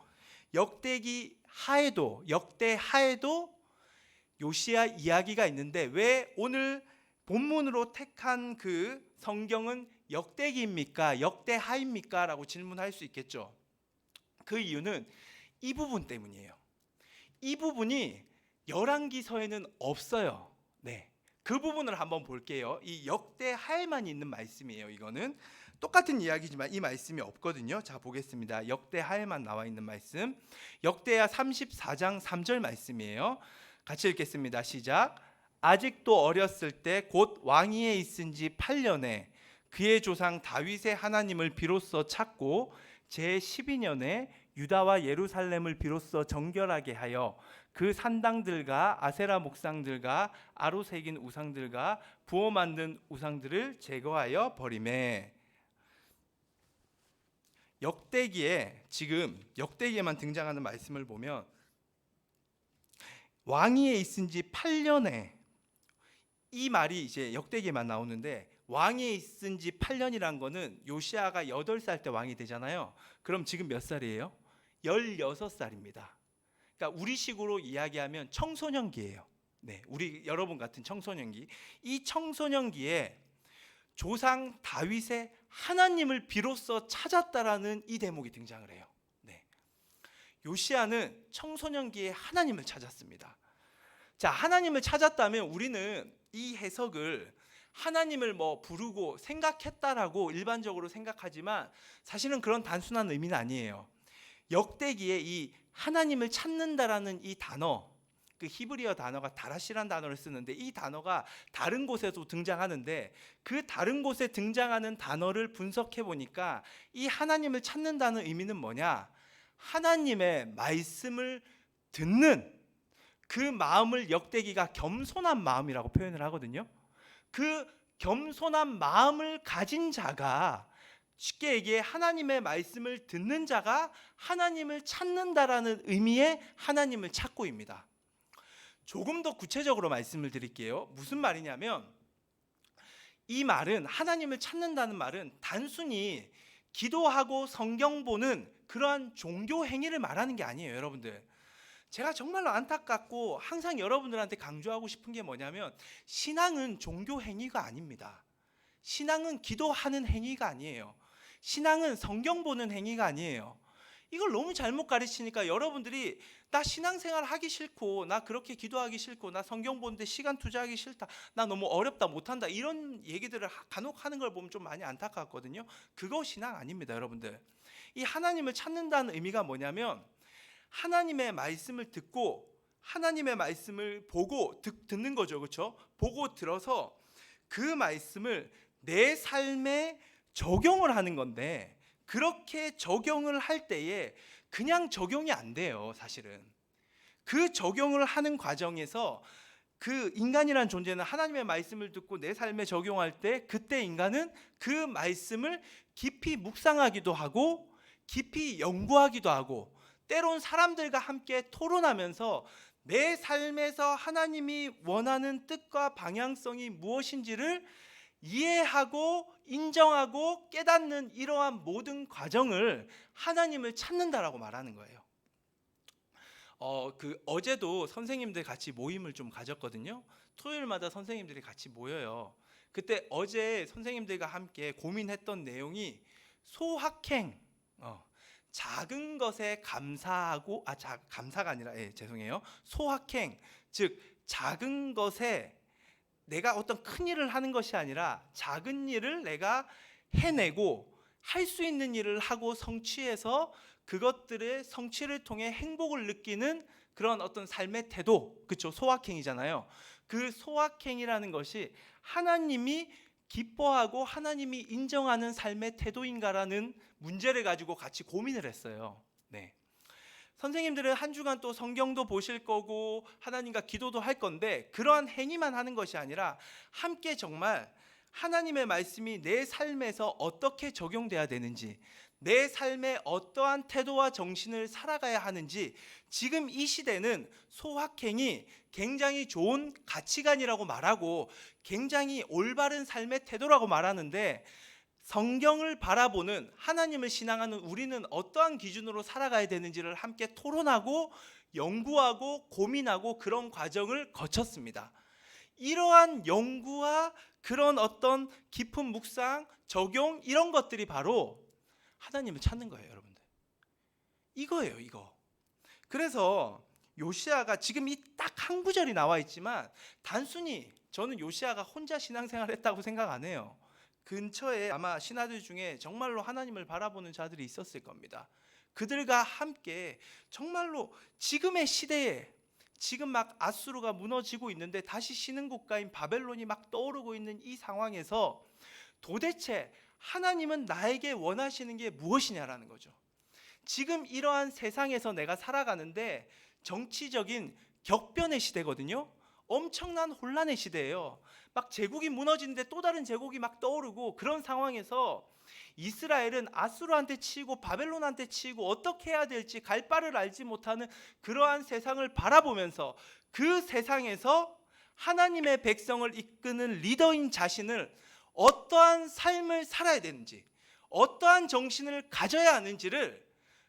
역대하에도 요시아 이야기가 있는데 왜 오늘 본문으로 택한 그 성경은 역대기입니까? 역대하입니까? 라고 질문할 수 있겠죠. 그 이유는 이 부분 때문이에요. 이 부분이 열왕기서에는 없어요. 네, 그 부분을 한번 볼게요. 이 역대하에만 있는 말씀이에요. 이거는 똑같은 이야기지만 이 말씀이 없거든요. 자, 보겠습니다. 역대하에만 나와 있는 말씀, 역대하 34장 3절 말씀이에요. 같이 읽겠습니다. 시작. 아직도 어렸을 때 곧 왕위에 있은 지 8년에 그의 조상 다윗의 하나님을 비로소 찾고 제 12년에 유다와 예루살렘을 비로소 정결하게 하여 그 산당들과 아세라 목상들과 아로 새긴 우상들과 부어 만든 우상들을 제거하여 버리매. 역대기에만 등장하는 말씀을 보면 왕위에 있은 지 8년에, 이 말이 이제 역대기에만 나오는데 왕위에 있은 지 8년이란 거는 요시아가 8살 때 왕이 되잖아요. 그럼 지금 몇 살이에요? 16살입니다. 그러니까 우리식으로 이야기하면 청소년기예요. 네, 우리 여러분 같은 청소년기. 이 청소년기에 조상 다윗의 하나님을 비로소 찾았다라는 이 대목이 등장을 해요. 네, 요시아는 청소년기에 하나님을 찾았습니다. 자, 하나님을 찾았다면 우리는 이 해석을 하나님을 뭐 부르고 생각했다라고 일반적으로 생각하지만 사실은 그런 단순한 의미는 아니에요. 역대기에 이 하나님을 찾는다라는 이 단어, 그 히브리어 단어가 다라시라는 단어를 쓰는데 이 단어가 다른 곳에도 등장하는데 그 다른 곳에 등장하는 단어를 분석해 보니까 이 하나님을 찾는다는 의미는 뭐냐? 하나님의 말씀을 듣는 그 마음을 역대기가 겸손한 마음이라고 표현을 하거든요. 그 겸손한 마음을 가진 자가, 쉽게 얘기해 하나님의 말씀을 듣는 자가 하나님을 찾는다라는 의미의 하나님을 찾고입니다. 조금 더 구체적으로 말씀을 드릴게요. 무슨 말이냐면 이 말은, 하나님을 찾는다는 말은 단순히 기도하고 성경 보는 그러한 종교 행위를 말하는 게 아니에요, 여러분들. 제가 정말로 안타깝고 항상 여러분들한테 강조하고 싶은 게 뭐냐면 신앙은 종교 행위가 아닙니다. 신앙은 기도하는 행위가 아니에요. 신앙은 성경 보는 행위가 아니에요. 이걸 너무 잘못 가르치니까 여러분들이 나 신앙생활 하기 싫고, 나 그렇게 기도하기 싫고, 나 성경 보는데 시간 투자하기 싫다, 나 너무 어렵다, 못한다, 이런 얘기들을 간혹 하는 걸 보면 좀 많이 안타깝거든요. 그거 신앙 아닙니다, 여러분들. 이 하나님을 찾는다는 의미가 뭐냐면 하나님의 말씀을 듣고 하나님의 말씀을 보고 듣는 거죠, 그렇죠? 보고 들어서 그 말씀을 내 삶에 적용을 하는 건데, 그렇게 적용을 할 때에 그냥 적용이 안 돼요, 사실은. 그 적용을 하는 과정에서 그 인간이란 존재는 하나님의 말씀을 듣고 내 삶에 적용할 때 그때 인간은 그 말씀을 깊이 묵상하기도 하고 깊이 연구하기도 하고 때론 사람들과 함께 토론하면서 내 삶에서 하나님이 원하는 뜻과 방향성이 무엇인지를 이해하고 인정하고 깨닫는 이러한 모든 과정을 하나님을 찾는다라고 말하는 거예요. 어제도 선생님들 같이 모임을 좀 가졌거든요. 토요일마다 선생님들이 같이 모여요. 그때 어제 선생님들과 함께 고민했던 내용이 소확행, 작은 것에 감사하고, 감사가 아니라, 죄송해요. 소확행, 즉 작은 것에 내가 어떤 큰 일을 하는 것이 아니라 작은 일을 내가 해내고 할 수 있는 일을 하고 성취해서 그것들의 성취를 통해 행복을 느끼는 그런 어떤 삶의 태도, 그렇죠? 소확행이잖아요. 그 소확행이라는 것이 하나님이 기뻐하고 하나님이 인정하는 삶의 태도인가라는 문제를 가지고 같이 고민을 했어요. 네. 선생님들은 한 주간 또 성경도 보실 거고 하나님과 기도도 할 건데 그러한 행위만 하는 것이 아니라 함께 정말 하나님의 말씀이 내 삶에서 어떻게 적용돼야 되는지, 내 삶에 어떠한 태도와 정신을 살아가야 하는지, 지금 이 시대는 소확행이 굉장히 좋은 가치관이라고 말하고 굉장히 올바른 삶의 태도라고 말하는데, 성경을 바라보는, 하나님을 신앙하는 우리는 어떠한 기준으로 살아가야 되는지를 함께 토론하고 연구하고 고민하고 그런 과정을 거쳤습니다. 이러한 연구와 그런 어떤 깊은 묵상, 적용, 이런 것들이 바로 하나님을 찾는 거예요, 여러분들. 이거예요, 이거. 그래서 요시야가 지금 이 딱 한 구절이 나와 있지만 단순히 저는 요시야가 혼자 신앙생활을 했다고 생각 안 해요. 근처에 아마 신하들 중에 정말로 하나님을 바라보는 자들이 있었을 겁니다. 그들과 함께 정말로 지금의 시대에, 지금 막 아수르가 무너지고 있는데 다시 쉬는 국가인 바벨론이 막 떠오르고 있는 이 상황에서 도대체 하나님은 나에게 원하시는 게 무엇이냐라는 거죠. 지금 이러한 세상에서 내가 살아가는데 정치적인 격변의 시대거든요. 엄청난 혼란의 시대예요. 막 제국이 무너지는데 또 다른 제국이 막 떠오르고, 그런 상황에서 이스라엘은 아수르한테 치이고 바벨론한테 치이고 어떻게 해야 될지 갈 바를 알지 못하는 그러한 세상을 바라보면서 그 세상에서 하나님의 백성을 이끄는 리더인 자신을 어떠한 삶을 살아야 되는지, 어떠한 정신을 가져야 하는지를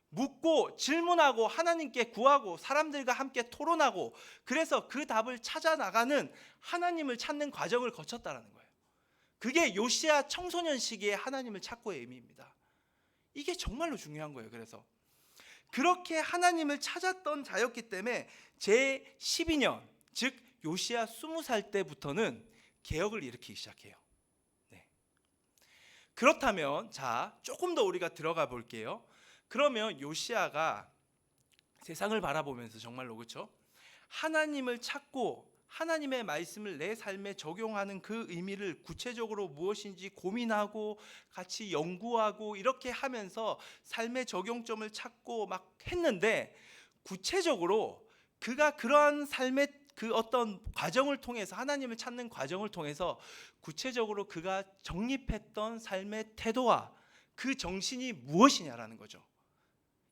묻고 질문하고 하나님께 구하고 사람들과 함께 토론하고, 그래서 그 답을 찾아 나가는 하나님을 찾는 과정을 거쳤다라는 거예요. 그게 요시야 청소년 시기에 하나님을 찾고의 의미입니다. 이게 정말로 중요한 거예요. 그래서 그렇게 하나님을 찾았던 자였기 때문에 제 12년, 즉 요시야 20살 때부터는 개혁을 일으키기 시작해요. 네. 그렇다면 자, 조금 더 우리가 들어가 볼게요. 그러면 요시야가 세상을 바라보면서 정말로 그렇죠? 하나님을 찾고 하나님의 말씀을 내 삶에 적용하는 그 의미를 구체적으로 무엇인지 고민하고 같이 연구하고 이렇게 하면서 삶의 적용점을 찾고 막 했는데, 구체적으로 그가 그러한 삶의 그 어떤 과정을 통해서, 하나님을 찾는 과정을 통해서 구체적으로 그가 정립했던 삶의 태도와 그 정신이 무엇이냐라는 거죠.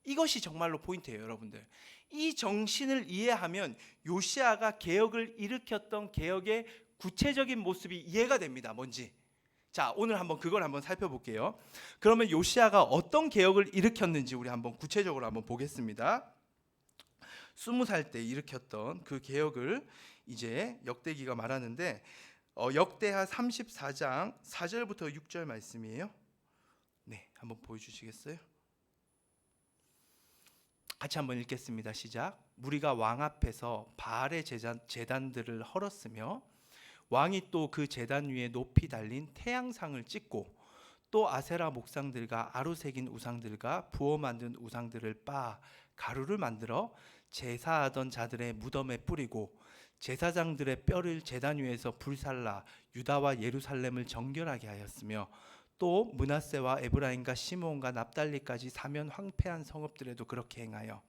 이것이 정말로 포인트예요, 여러분들. 이 정신을 이해하면 요시야가 개혁을 일으켰던 개혁의 구체적인 모습이 이해가 됩니다. 뭔지. 자, 오늘 한번 그걸 한번 살펴볼게요. 그러면 요시야가 어떤 개혁을 일으켰는지 우리 한번 구체적으로 한번 보겠습니다. 20살 때 일으켰던 그 개혁을 이제 역대기가 말하는데, 역대하 34장 4절부터 6절 말씀이에요. 네, 한번 보여주시겠어요? 같이 한번 읽겠습니다. 시작. 무리가 왕 앞에서 바알의 제단들을 헐었으며 왕이 또 그 제단 위에 높이 달린 태양상을 찍고 또 아세라 목상들과 아루새긴 우상들과 부어 만든 우상들을 빻아 가루를 만들어 제사하던 자들의 무덤에 뿌리고 제사장들의 뼈를 제단 위에서 불살라 유다와 예루살렘을 정결하게 하였으며 또 므낫세와 에브라임과 시므온과 납달리까지 사면 황폐한 성읍들에도 그렇게 행하여,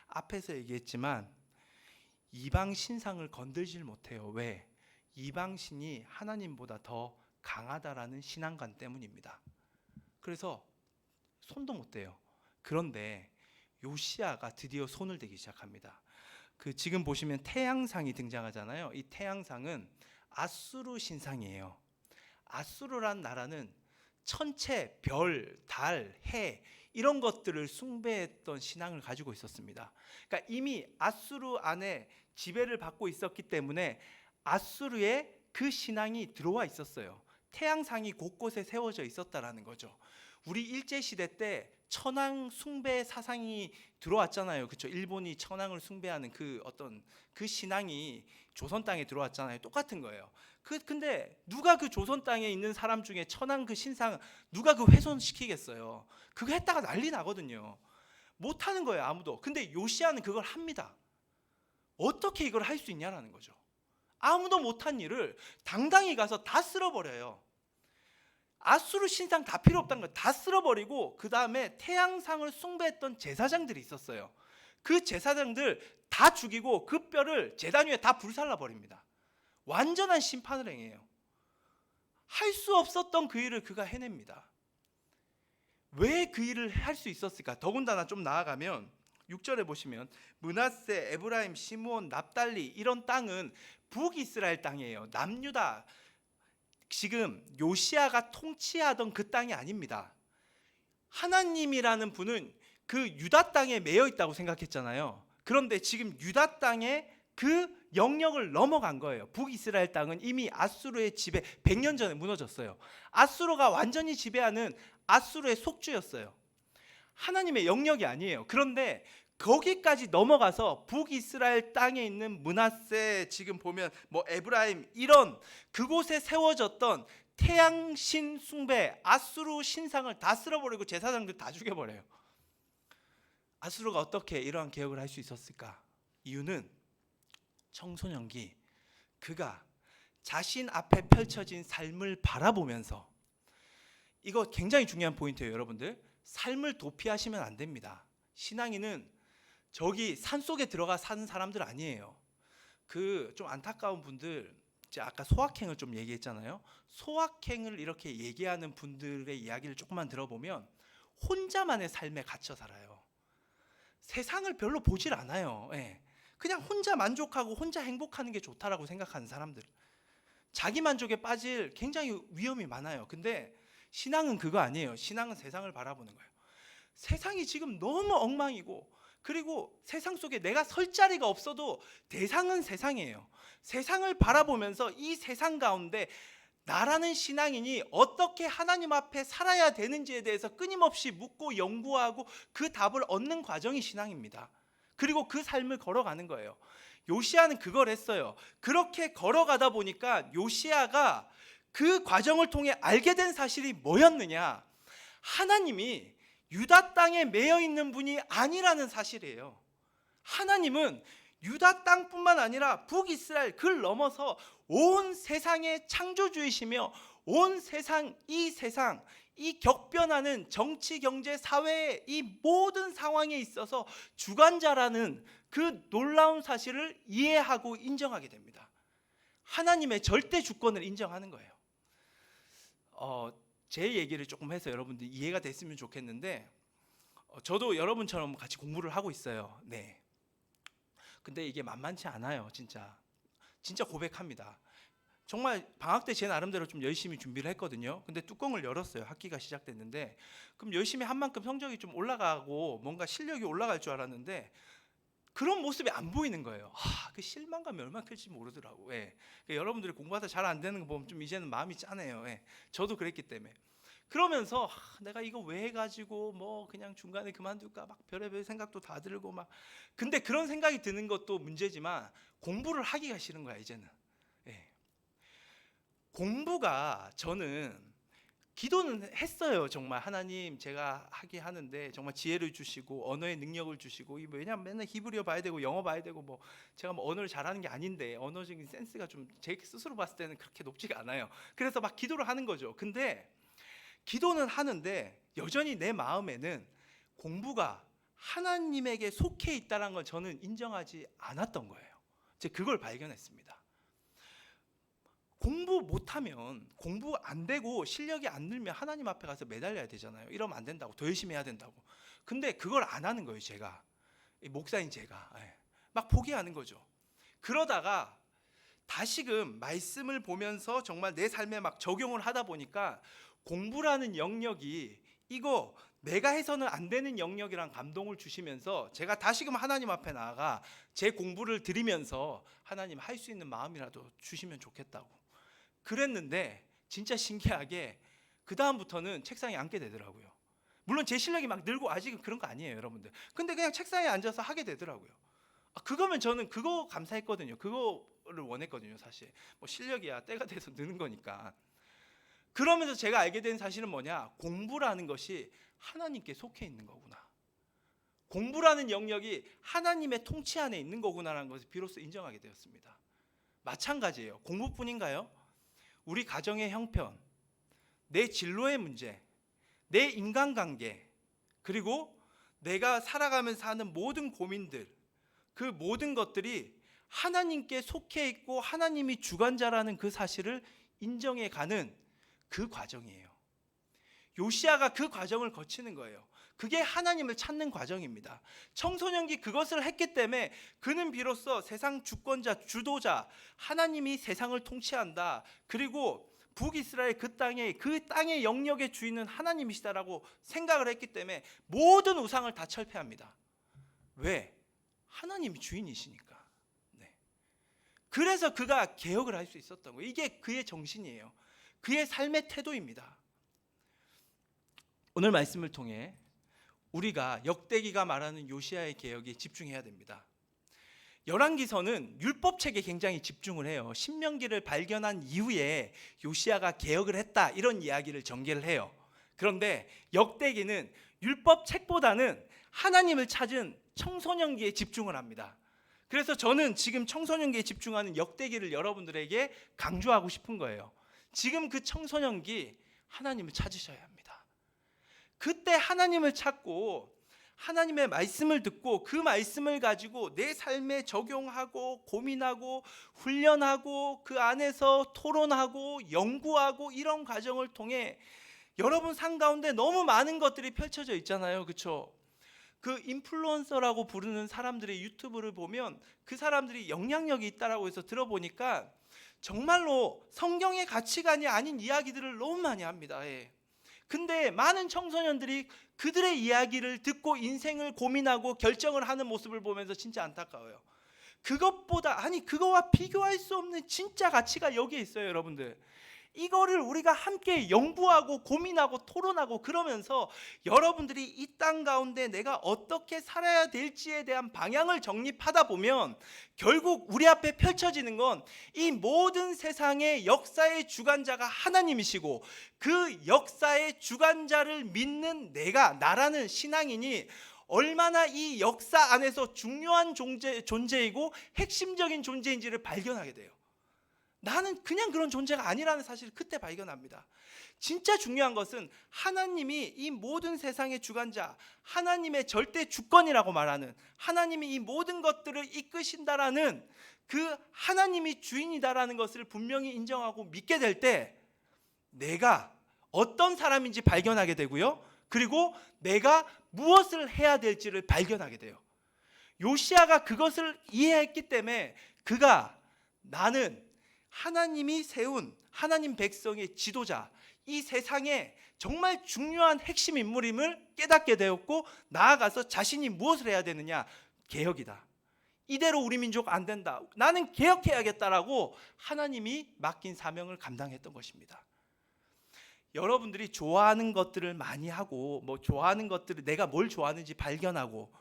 앞에서 얘기했지만 이방 신상을 건들질 못해요. 왜? 이방 신이 하나님보다 더 강하다라는 신앙관 때문입니다. 그래서 손도 못 대요. 그런데 요시야가 드디어 손을 대기 시작합니다. 그 지금 보시면 태양상이 등장하잖아요. 이 태양상은 아수르 신상이에요. 아수르란 나라는 천체, 별, 달, 해 이런 것들을 숭배했던 신앙을 가지고 있었습니다. 그러니까 이미 아수르 안에 지배를 받고 있었기 때문에 아수르의 그 신앙이 들어와 있었어요. 태양상이 곳곳에 세워져 있었다라는 거죠. 우리 일제 시대 때 천황 숭배 사상이 들어왔잖아요. 그렇죠? 일본이 천황을 숭배하는 그 어떤 그 신앙이 조선 땅에 들어왔잖아요. 똑같은 거예요. 근데 누가 그 조선 땅에 있는 사람 중에 천황 그 신상 누가 그 훼손시키겠어요? 그거 했다가 난리 나거든요. 못 하는 거예요, 아무도. 근데 요시야는 그걸 합니다. 어떻게 이걸 할 수 있냐라는 거죠. 아무도 못한 일을 당당히 가서 다 쓸어버려요. 아수르 신상 다 필요 없다는 걸 다 쓸어버리고, 그 다음에 태양상을 숭배했던 제사장들이 있었어요. 그 제사장들 다 죽이고 그 뼈를 제단 위에 다 불살라 버립니다. 완전한 심판을 행해요. 할 수 없었던 그 일을 그가 해냅니다. 왜 그 일을 할 수 있었을까? 더군다나 좀 나아가면 6절에 보시면 므낫세, 에브라임, 시므온, 납달리 이런 땅은 북이스라엘 땅이에요. 남유다, 지금 요시야가 통치하던 그 땅이 아닙니다. 하나님이라는 분은 그 유다 땅에 매여 있다고 생각했잖아요. 그런데 지금 유다 땅에 그 영역을 넘어간 거예요. 북이스라엘 땅은 이미 아수르의 지배 100년 전에 무너졌어요. 아수르가 완전히 지배하는 아수르의 속주였어요. 하나님의 영역이 아니에요. 그런데 거기까지 넘어가서 북이스라엘 땅에 있는 므낫세, 지금 보면 뭐 에브라임 이런 그곳에 세워졌던 태양신 숭배 아수르 신상을 다 쓸어버리고 제사장들 다 죽여버려요. 아수르가 어떻게 이러한 개혁을 할 수 있었을까? 이유는 청소년기 그가 자신 앞에 펼쳐진 삶을 바라보면서, 이거 굉장히 중요한 포인트예요, 여러분들. 삶을 도피하시면 안 됩니다. 신앙인은 저기 산속에 들어가 사는 사람들 아니에요. 그 좀 안타까운 분들, 이제 아까 소확행을 좀 얘기했잖아요. 소확행을 이렇게 얘기하는 분들의 이야기를 조금만 들어보면 혼자만의 삶에 갇혀 살아요. 세상을 별로 보질 않아요. 예. 그냥 혼자 만족하고 혼자 행복하는 게 좋다라고 생각하는 사람들, 자기 만족에 빠질 굉장히 위험이 많아요. 근데 신앙은 그거 아니에요. 신앙은 세상을 바라보는 거예요. 세상이 지금 너무 엉망이고, 그리고 세상 속에 내가 설 자리가 없어도 대상은 세상이에요. 세상을 바라보면서 이 세상 가운데 나라는 신앙인이 어떻게 하나님 앞에 살아야 되는지에 대해서 끊임없이 묻고 연구하고 그 답을 얻는 과정이 신앙입니다. 그리고 그 삶을 걸어가는 거예요. 요시야는 그걸 했어요. 그렇게 걸어가다 보니까 요시야가 그 과정을 통해 알게 된 사실이 뭐였느냐? 하나님이 유다 땅에 매여 있는 분이 아니라는 사실이에요. 하나님은 유다 땅뿐만 아니라 북이스라엘 그를 넘어서 온 세상의 창조주이시며 온 세상, 이 격변하는 정치, 경제, 사회의 이 모든 상황에 있어서 주관자라는 그 놀라운 사실을 이해하고 인정하게 됩니다. 하나님의 절대 주권을 인정하는 거예요. 제 얘기를 조금 해서 여러분들 이해가 됐으면 좋겠는데, 저도 여러분처럼 같이 공부를 하고 있어요. 네. 근데 이게 만만치 않아요. 진짜 고백합니다. 정말 방학 때 제 나름대로 좀 열심히 준비를 했거든요. 근데 뚜껑을 열었어요. 학기가 시작됐는데, 그럼 열심히 한 만큼 성적이 좀 올라가고 뭔가 실력이 올라갈 줄 알았는데 그런 모습이 안 보이는 거예요. 그 실망감이 얼마나 클지 모르더라고. 예. 여러분들이 공부하다 잘 안 되는 거 보면 좀 이제는 마음이 짠해요. 예. 저도 그랬기 때문에. 그러면서 내가 이거 왜 해가지고 뭐 그냥 중간에 그만둘까 막 별의별 생각도 다 들고 막. 근데 그런 생각이 드는 것도 문제지만 공부를 하기가 싫은 거야 이제는. 예. 공부가 저는 기도는 했어요. 정말 하나님 제가 하게 하는데 정말 지혜를 주시고 언어의 능력을 주시고, 왜냐면 맨날 히브리어 봐야 되고 영어 봐야 되고 뭐 제가 뭐 언어를 잘하는 게 아닌데 언어적인 센스가 좀 제 스스로 봤을 때는 그렇게 높지가 않아요. 그래서 막 기도를 하는 거죠. 근데 기도는 하는데 여전히 내 마음에는 공부가 하나님에게 속해 있다는 걸 저는 인정하지 않았던 거예요. 제가 그걸 발견했습니다. 공부 못하면, 공부 안 되고 실력이 안 늘면 하나님 앞에 가서 매달려야 되잖아요. 이러면 안 된다고, 더 열심히 해야 된다고. 근데 그걸 안 하는 거예요. 제가, 목사인 제가 막 포기하는 거죠. 그러다가 다시금 말씀을 보면서 정말 내 삶에 막 적용을 하다 보니까 공부라는 영역이 이거 내가 해서는 안 되는 영역이란 감동을 주시면서 제가 다시금 하나님 앞에 나아가 제 공부를 드리면서 하나님 할 수 있는 마음이라도 주시면 좋겠다고 그랬는데, 진짜 신기하게 그 다음부터는 책상에 앉게 되더라고요. 물론 제 실력이 막 늘고 아직은 그런 거 아니에요 여러분들. 근데 그냥 책상에 앉아서 하게 되더라고요. 그거면 저는 그거 감사했거든요. 그거를 원했거든요. 사실 뭐 실력이야 때가 돼서 느는 거니까. 그러면서 제가 알게 된 사실은 뭐냐, 공부라는 것이 하나님께 속해 있는 거구나, 공부라는 영역이 하나님의 통치 안에 있는 거구나라는 것을 비로소 인정하게 되었습니다. 마찬가지예요. 공부뿐인가요? 우리 가정의 형편, 내 진로의 문제, 내 인간관계, 그리고 내가 살아가면서 하는 모든 고민들, 그 모든 것들이 하나님께 속해 있고 하나님이 주관자라는 그 사실을 인정해 가는 그 과정이에요. 요시야가 그 과정을 거치는 거예요. 그게 하나님을 찾는 과정입니다. 청소년기 그것을 했기 때문에 그는 비로소 세상 주권자, 주도자, 하나님이 세상을 통치한다, 그리고 북이스라엘 그 땅의 영역의 주인은 하나님이시다라고 생각을 했기 때문에 모든 우상을 다 철폐합니다. 왜? 하나님이 주인이시니까. 네. 그래서 그가 개혁을 할 수 있었던 거예요. 이게 그의 정신이에요. 그의 삶의 태도입니다. 오늘 말씀을 통해 우리가 역대기가 말하는 요시야의 개혁에 집중해야 됩니다. 열왕기서는 율법책에 굉장히 집중을 해요. 신명기를 발견한 이후에 요시야가 개혁을 했다, 이런 이야기를 전개를 해요. 그런데 역대기는 율법책보다는 하나님을 찾은 청소년기에 집중을 합니다. 그래서 저는 지금 청소년기에 집중하는 역대기를 여러분들에게 강조하고 싶은 거예요. 지금 그 청소년기 하나님을 찾으셔야 합니다. 그때 하나님을 찾고 하나님의 말씀을 듣고 그 말씀을 가지고 내 삶에 적용하고 고민하고 훈련하고 그 안에서 토론하고 연구하고, 이런 과정을 통해 여러분 삶 가운데 너무 많은 것들이 펼쳐져 있잖아요. 그렇죠? 그 인플루언서라고 부르는 사람들의 유튜브를 보면 그 사람들이 영향력이 있다라고 해서 들어보니까 정말로 성경의 가치관이 아닌 이야기들을 너무 많이 합니다. 근데 많은 청소년들이 그들의 이야기를 듣고 인생을 고민하고 결정을 하는 모습을 보면서 진짜 안타까워요. 그것보다, 그거와 비교할 수 없는 진짜 가치가 여기에 있어요. 여러분들, 이거를 우리가 함께 연구하고 고민하고 토론하고 그러면서 여러분들이 이 땅 가운데 내가 어떻게 살아야 될지에 대한 방향을 정립하다 보면 결국 우리 앞에 펼쳐지는 건 이 모든 세상의 역사의 주관자가 하나님이시고 그 역사의 주관자를 믿는 나라는 신앙인이 얼마나 이 역사 안에서 중요한 존재이고 핵심적인 존재인지를 발견하게 돼요. 나는 그냥 그런 존재가 아니라는 사실을 그때 발견합니다. 진짜 중요한 것은 하나님이 이 모든 세상의 주관자, 하나님의 절대 주권이라고 말하는, 하나님이 이 모든 것들을 이끄신다라는 그 하나님이 주인이다라는 것을 분명히 인정하고 믿게 될 때 내가 어떤 사람인지 발견하게 되고요, 그리고 내가 무엇을 해야 될지를 발견하게 돼요. 요시야가 그것을 이해했기 때문에 그가 나는 하나님이 세운 하나님 백성의 지도자, 이 세상에 정말 중요한 핵심 인물임을 깨닫게 되었고, 나아가서 자신이 무엇을 해야 되느냐, 개혁이다. 이대로 우리 민족 안 된다. 나는 개혁해야겠다라고 하나님이 맡긴 사명을 감당했던 것입니다. 여러분들이 좋아하는 것들을 많이 하고, 좋아하는 것들을 내가 뭘 좋아하는지 발견하고,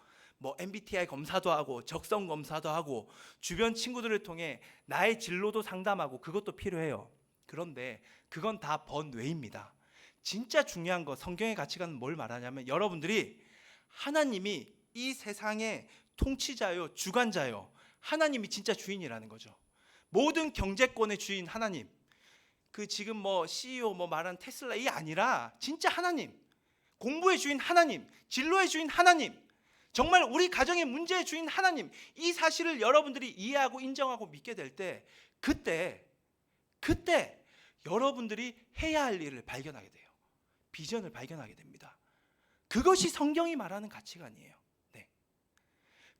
MBTI 검사도 하고 적성 검사도 하고 주변 친구들을 통해 나의 진로도 상담하고, 그것도 필요해요. 그런데 그건 다 번외입니다. 진짜 중요한 거, 성경의 가치관은 뭘 말하냐면 여러분들이 하나님이 이 세상의 통치자요, 주관자요, 하나님이 진짜 주인이라는 거죠. 모든 경제권의 주인 하나님, 그 지금 CEO 말하는 테슬라 이 아니라 진짜 하나님, 공부의 주인 하나님, 진로의 주인 하나님, 정말 우리 가정의 문제의 주인 하나님, 이 사실을 여러분들이 이해하고 인정하고 믿게 될 때 그때 여러분들이 해야 할 일을 발견하게 돼요. 비전을 발견하게 됩니다. 그것이 성경이 말하는 가치관이에요. 네.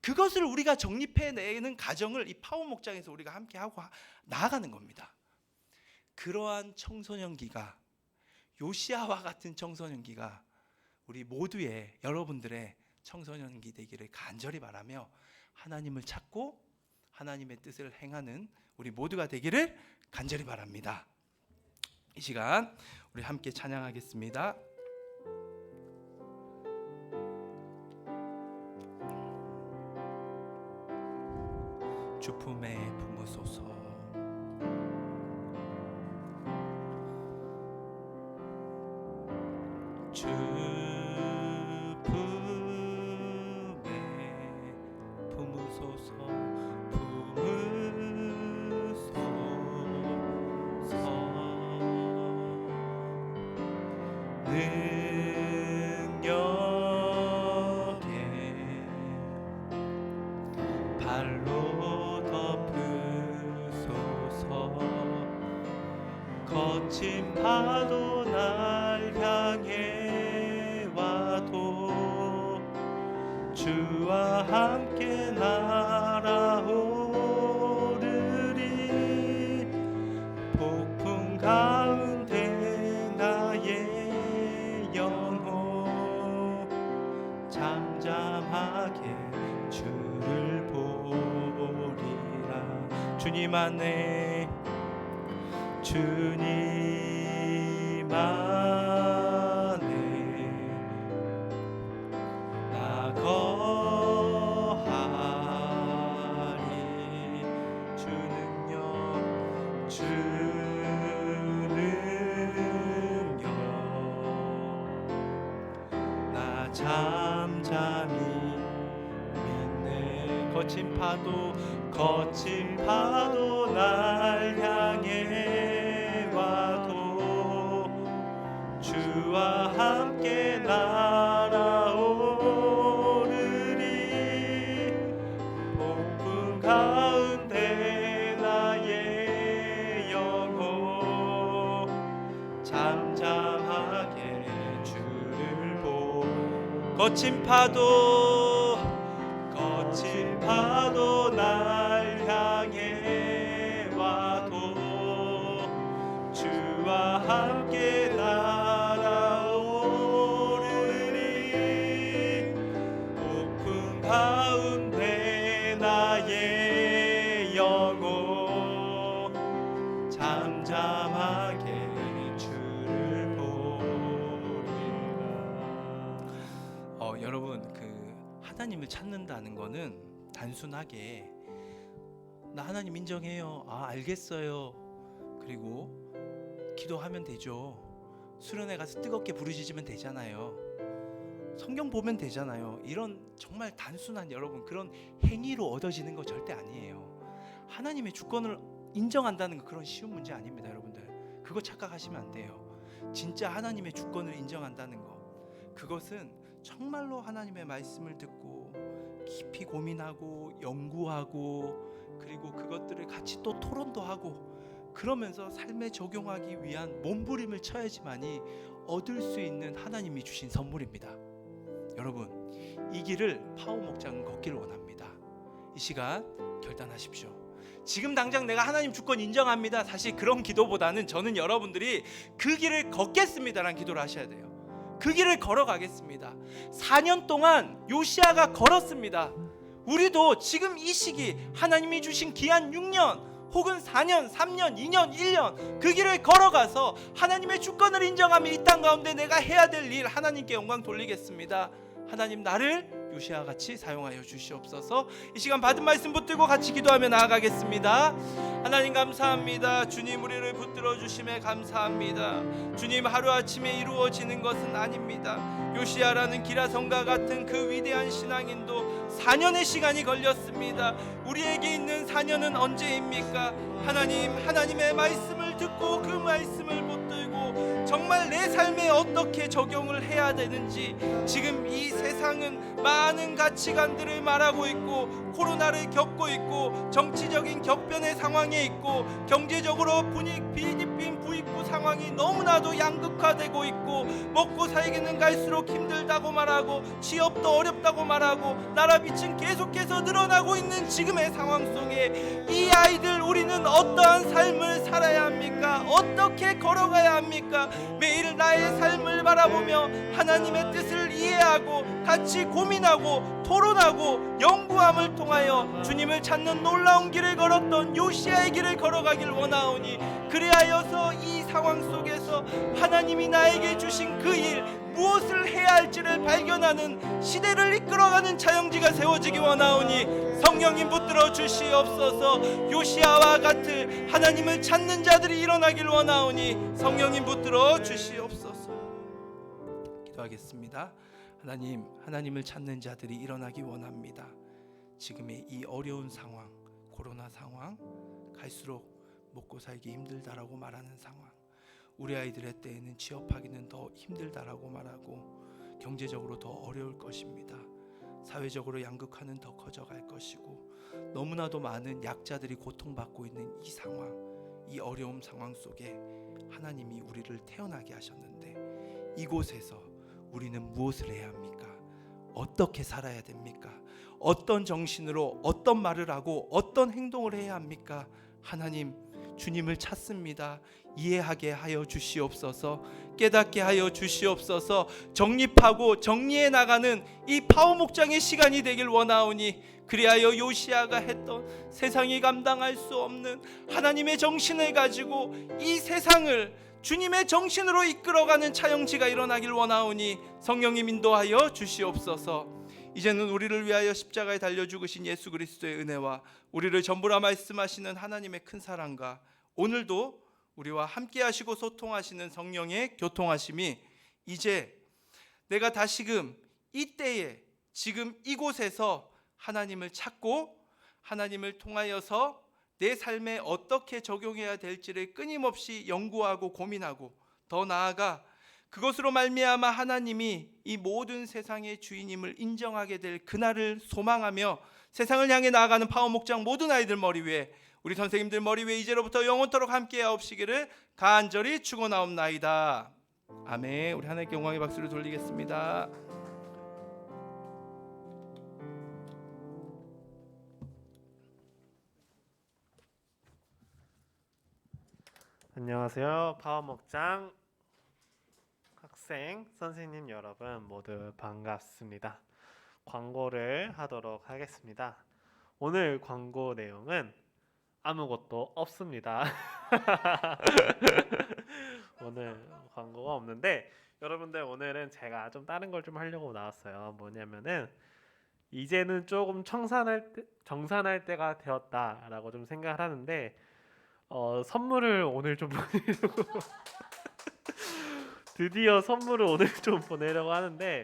그것을 우리가 정립해내는 과정을 이 파워 목장에서 우리가 함께 하고 나아가는 겁니다. 그러한 청소년기가, 요시야와 같은 청소년기가 우리 모두의, 여러분들의 청소년기 되기를 간절히 바라며 하나님을 찾고 하나님의 뜻을 행하는 우리 모두가 되기를 간절히 바랍니다. 이 시간 우리 함께 찬양하겠습니다. 주 품에 품으소서. 주 품에 품으소서. 능력에 발로 덮으소서. 거친 파도 날 향해 와도 주와 함께 날아오르리. 폭풍 가운데 나의 영혼 잠잠하게 주를 보리라. 주님 안에, 주님 안에 나 거하리. 주 능력, 주 능력 나 잠잠히 믿네. 거친 파도 날 향해 와도 주와 함께 날아오르리. 폭풍 가운데 나의 영혼 잠잠하게 주를 거친 파도 날 향해 와도 주와 함께 날아오르리. 폭풍 가운데 나의 영혼 잠잠하게 여러분 하나님을 찾는다는 거는 단순하게 나 하나님 인정해요. 알겠어요. 그리고 기도하면 되죠. 수련회 가서 뜨겁게 부르짖으면 되잖아요. 성경 보면 되잖아요. 이런 정말 단순한 여러분 그런 행위로 얻어지는 거 절대 아니에요. 하나님의 주권을 인정한다는 거 그런 쉬운 문제 아닙니다, 여러분들. 그거 착각하시면 안 돼요. 진짜 하나님의 주권을 인정한다는 거, 그것은 정말로 하나님의 말씀을 듣고 깊이 고민하고 연구하고 그리고 그것들을 같이 또 토론도 하고 그러면서 삶에 적용하기 위한 몸부림을 쳐야지만이 얻을 수 있는 하나님이 주신 선물입니다. 여러분, 이 길을 파워 목장은 걷기를 원합니다. 이 시간 결단하십시오. 지금 당장 내가 하나님 주권 인정합니다. 사실 그런 기도보다는 저는 여러분들이 그 길을 걷겠습니다라는 기도를 하셔야 돼요. 그 길을 걸어가겠습니다. 4년 동안 요시아가 걸었습니다. 우리도 지금 이 시기 하나님이 주신 귀한 6년 혹은 4년, 3년, 2년, 1년 그 길을 걸어가서 하나님의 주권을 인정하며 이 땅 가운데 내가 해야 될 일 하나님께 영광 돌리겠습니다. 하나님 나를 요시아와 같이 사용하여 주시옵소서. 이 시간 받은 말씀 붙들고 같이 기도하며 나아가겠습니다. 하나님 감사합니다. 주님 우리를 붙들어 주심에 감사합니다. 주님 하루아침에 이루어지는 것은 아닙니다. 요시아라는 기라성과 같은 그 위대한 신앙인도 4년의 시간이 걸렸습니다. 우리에게 있는 4년은 언제입니까? 하나님의 말씀을 듣고 그 말씀을 붙들고 정말 내 삶에 어떻게 적용을 해야 되는지, 지금 이 세상은 많은 가치관들을 말하고 있고 코로나를 겪고 있고 정치적인 격변의 상황에 있고 경제적으로 비디핀 부익부 상황이 너무나도 양극화되고 있고 먹고 살기는 갈수록 힘들다고 말하고 취업도 어렵다고 말하고 나라빚은 계속해서 늘어나고 있는 지금의 상황 속에 이 아이들 우리는 어떠한 삶을 살아야 합니까? 어떻게 걸어가야 합니까? 매일 나의 삶을 바라보며 하나님의 뜻을 이해하고 같이 고민하고 토론하고 연구함을 통하여 주님을 찾는 놀라운 길을 걸었던 요시아의 길을 걸어가길 원하오니, 그리하여서 이 상황 속에서 하나님이 나에게 주신 그 일 무엇을 해야 할지를 발견하는 시대를 이끌어가는 차영지가 세워지기 원하오니 성령님 붙들어 주시옵소서. 요시아와 같은 하나님을 찾는 자들이 일어나길 원하오니 성령님 붙들어 주시옵소서. 기도하겠습니다. 하나님을 찾는 자들이 일어나기 원합니다. 지금의 이 어려운 상황, 코로나 상황, 갈수록 먹고 살기 힘들다라고 말하는 상황, 우리 아이들의 때에는 취업하기는 더 힘들다라고 말하고 경제적으로 더 어려울 것입니다. 사회적으로 양극화는 더 커져갈 것이고 너무나도 많은 약자들이 고통받고 있는 이 상황, 이 어려움 상황 속에 하나님이 우리를 태어나게 하셨는데 이곳에서 우리는 무엇을 해야 합니까? 어떻게 살아야 됩니까? 어떤 정신으로 어떤 말을 하고 어떤 행동을 해야 합니까? 하나님, 주님을 찾습니다. 이해하게 하여 주시옵소서. 깨닫게 하여 주시옵소서. 정립하고 정리해 나가는 이 파워 목장의 시간이 되길 원하오니, 그리하여 요시아가 했던 세상이 감당할 수 없는 하나님의 정신을 가지고 이 세상을 주님의 정신으로 이끌어가는 차영지가 일어나길 원하오니 성령님 인도하여 주시옵소서. 이제는 우리를 위하여 십자가에 달려 죽으신 예수 그리스도의 은혜와 우리를 전부라 말씀하시는 하나님의 큰 사랑과 오늘도 우리와 함께 하시고 소통하시는 성령의 교통하심이 이제 내가 다시금 이때에 지금 이곳에서 하나님을 찾고 하나님을 통하여서 내 삶에 어떻게 적용해야 될지를 끊임없이 연구하고 고민하고 더 나아가 그것으로 말미암아 하나님이 이 모든 세상의 주인임을 인정하게 될 그날을 소망하며 세상을 향해 나아가는 파워 목장 모든 아이들 머리 위에, 우리 선생님들 머리 위에 이제로부터 영원토록 함께하옵시기를 간절히 축원하옵나이다. 아멘. 우리 하나님께 영광의 박수를 돌리겠습니다. 안녕하세요. 파워목장 학생, 선생님 여러분 모두 반갑습니다. 광고를 하도록 하겠습니다. 오늘 광고 내용은 아무것도 없습니다. 오늘 광고가 없는데 여러분들 오늘은 제가 좀 다른 걸 좀 하려고 나왔어요. 뭐냐면은 이제는 조금 정산할 때가 되었다라고 좀 생각을 하는데 선물을 오늘 좀 보내려고 드디어 선물을 오늘 좀 보내려고 하는데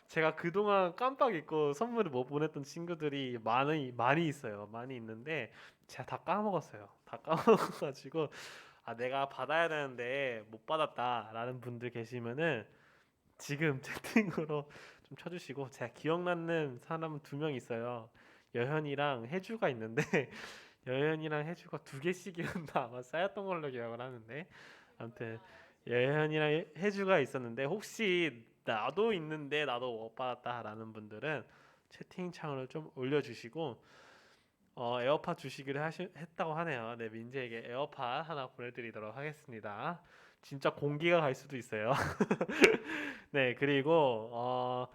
제가 그동안 깜빡 잊고 선물을 못 보냈던 친구들이 많이 있어요. 많이 있는데 제가 다 까먹었어요. 다 까먹어가지고 내가 받아야 되는데 못 받았다라는 분들 계시면은 지금 채팅으로 좀 쳐주시고 제가 기억나는 사람은 2명 있어요. 여현이랑 혜주가 있는데 여현이랑 혜주가 2개씩이었나 아마 쌓였던 걸로 기억을 하는데 아무튼 여현이랑 혜주가 있었는데 혹시 나도 있는데 나도 못 받았다라는 분들은 채팅창으로 좀 올려주시고 에어팟 주시기로 했다고 하네요. 네, 민재에게 에어팟 하나 보내드리도록 하겠습니다. 진짜 공기가 갈 수도 있어요. 네, 그리고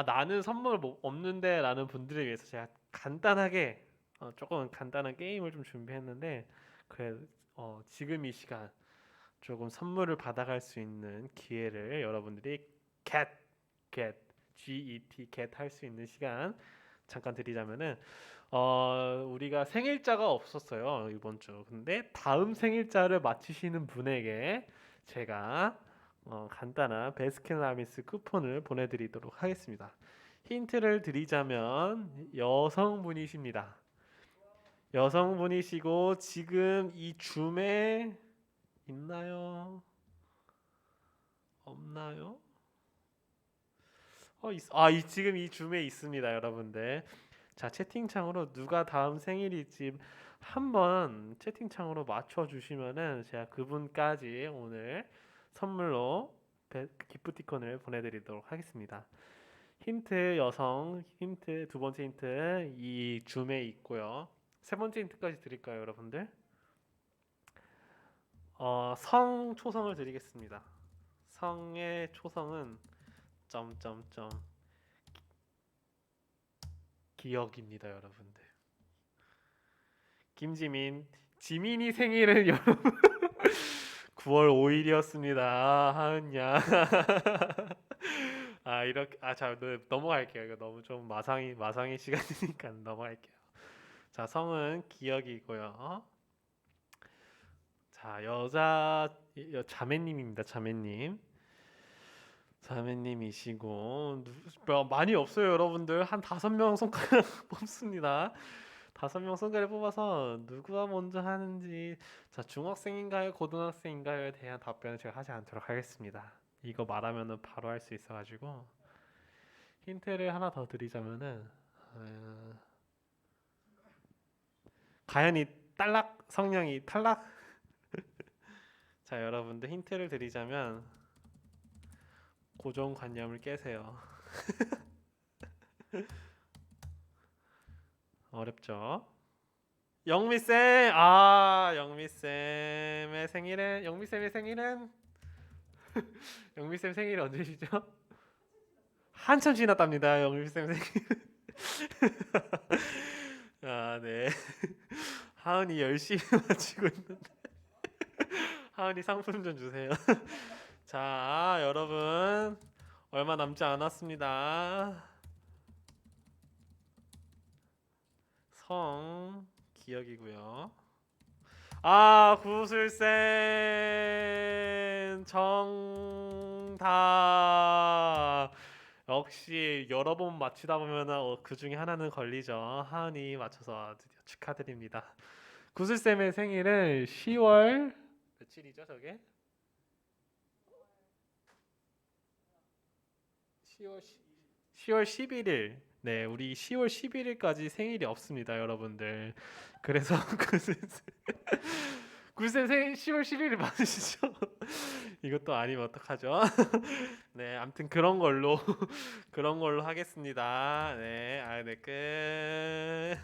나는 선물 없는데라는 분들을 위해서 제가 간단하게 조금 간단한 게임을 좀 준비했는데 그래 지금 이 시간 조금 선물을 받아갈 수 있는 기회를 여러분들이 get get 할 수 있는 시간 잠깐 드리자면은 우리가 생일자가 없었어요 이번 주. 근데 다음 생일자를 맞히시는 분에게 제가 간단한 베스킨라빈스 쿠폰을 보내드리도록 하겠습니다. 힌트를 드리자면 여성분이십니다. 여성분이시고 지금 이 줌에 있나요? 없나요? 지금 이 줌에 있습니다, 여러분들. 자, 채팅창으로 누가 다음 생일일지 한번 채팅창으로 맞춰 주시면은 제가 그분까지 오늘 선물로 기프티콘을 보내드리도록 하겠습니다. 힌트 여성 힌트 두 번째 힌트 이 줌에 있고요. 세 번째 힌트까지 드릴까요, 여러분들? 성 초성을 드리겠습니다. 성의 초성은 점점점 기억입니다, 여러분들. 김지민, 지민이 생일은 여러분 9월 5일이었습니다. 하은야. 이렇게 자 넘어갈게요. 이거 너무 좀 마상의 시간이니까 넘어갈게요. 자, 성은 기억이고요. 자, 자매님입니다. 자매님이시고 많이 없어요, 여러분들. 한 5명 손가락 뽑습니다. 5명 손가락 뽑아서 누가 먼저 하는지 중학생인가요, 고등학생인가요에 대한 답변을 제가 하지 않도록 하겠습니다. 이거 말하면은 바로 할 수 있어가지고 힌트를 하나 더 드리자면은 가연이 딸락, 성령이 탈락. 자, 여러분들 힌트를 드리자면 고정관념을 깨세요. 어렵죠? 영미쌤, 영미쌤의 생일은 영미쌤 생일 언제시죠? 한참 지났답니다. 영미쌤 생일. 네. 하은이 열심히 맞히고 있는데 하은이 상품 좀 주세요. 자, 여러분 얼마 남지 않았습니다. 성 기억이고요. 구슬쌤 정답. 역시 여러 번 맞히다 보면 그 중에 하나는 걸리죠. 하은이 맞춰서 드디어 축하드립니다. 구슬쌤의 생일은 10월 며칠이죠, 저게? 10월 11일. 네, 우리 10월 11일까지 생일이 없습니다, 여러분들. 그래서 구슬쌤 생일 10월 11일 맞으시죠? 이것도 아니면 어떡하죠? 네, 아무튼 그런 걸로 하겠습니다. 네, 네, 끝.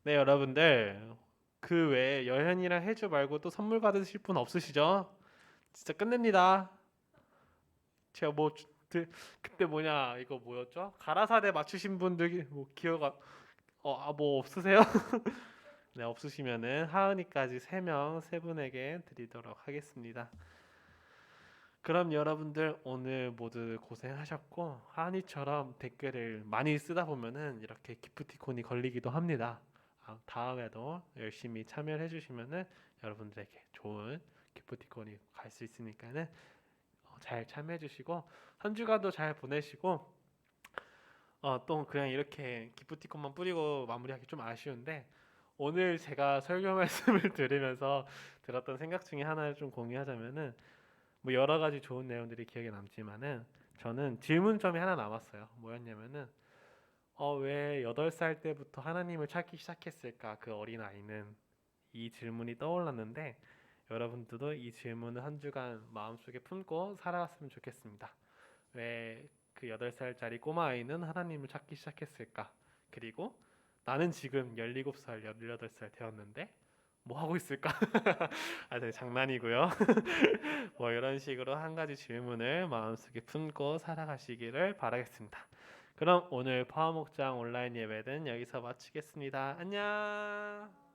네, 여러분들 그 외에 여현이랑 혜주 말고 또 선물 받으실 분 없으시죠? 진짜 끝냅니다. 제가 그때 이거 뭐였죠? 가라사대 맞추신 분들 기억 뭐 없으세요? 네, 없으시면은 하은이까지 3명 3분에게 드리도록 하겠습니다. 그럼 여러분들 오늘 모두 고생하셨고 하니처럼 댓글을 많이 쓰다 보면은 이렇게 기프티콘이 걸리기도 합니다. 다음에도 열심히 참여를 해주시면은 여러분들에게 좋은 기프티콘이 갈 수 있으니까는 잘 참여해주시고 한 주간도 잘 보내시고 또 그냥 이렇게 기프티콘만 뿌리고 마무리하기 좀 아쉬운데 오늘 제가 설교 말씀을 들으면서 들었던 생각 중에 하나를 좀 공유하자면은 뭐 여러 가지 좋은 내용들이 기억에 남지만은 저는 질문점이 하나 남았어요. 뭐였냐면은 왜 8살 때부터 하나님을 찾기 시작했을까? 그 어린아이는 이 질문이 떠올랐는데 여러분들도 이 질문을 한 주간 마음속에 품고 살아갔으면 좋겠습니다. 왜 그 8살짜리 꼬마아이는 하나님을 찾기 시작했을까? 그리고 나는 지금 17살, 18살 되었는데 뭐 하고 있을까? 네, 장난이고요. 뭐 이런 식으로 한 가지 질문을 마음속에 품고 살아가시기를 바라겠습니다. 그럼 오늘 파워목장 온라인 예배는 여기서 마치겠습니다. 안녕.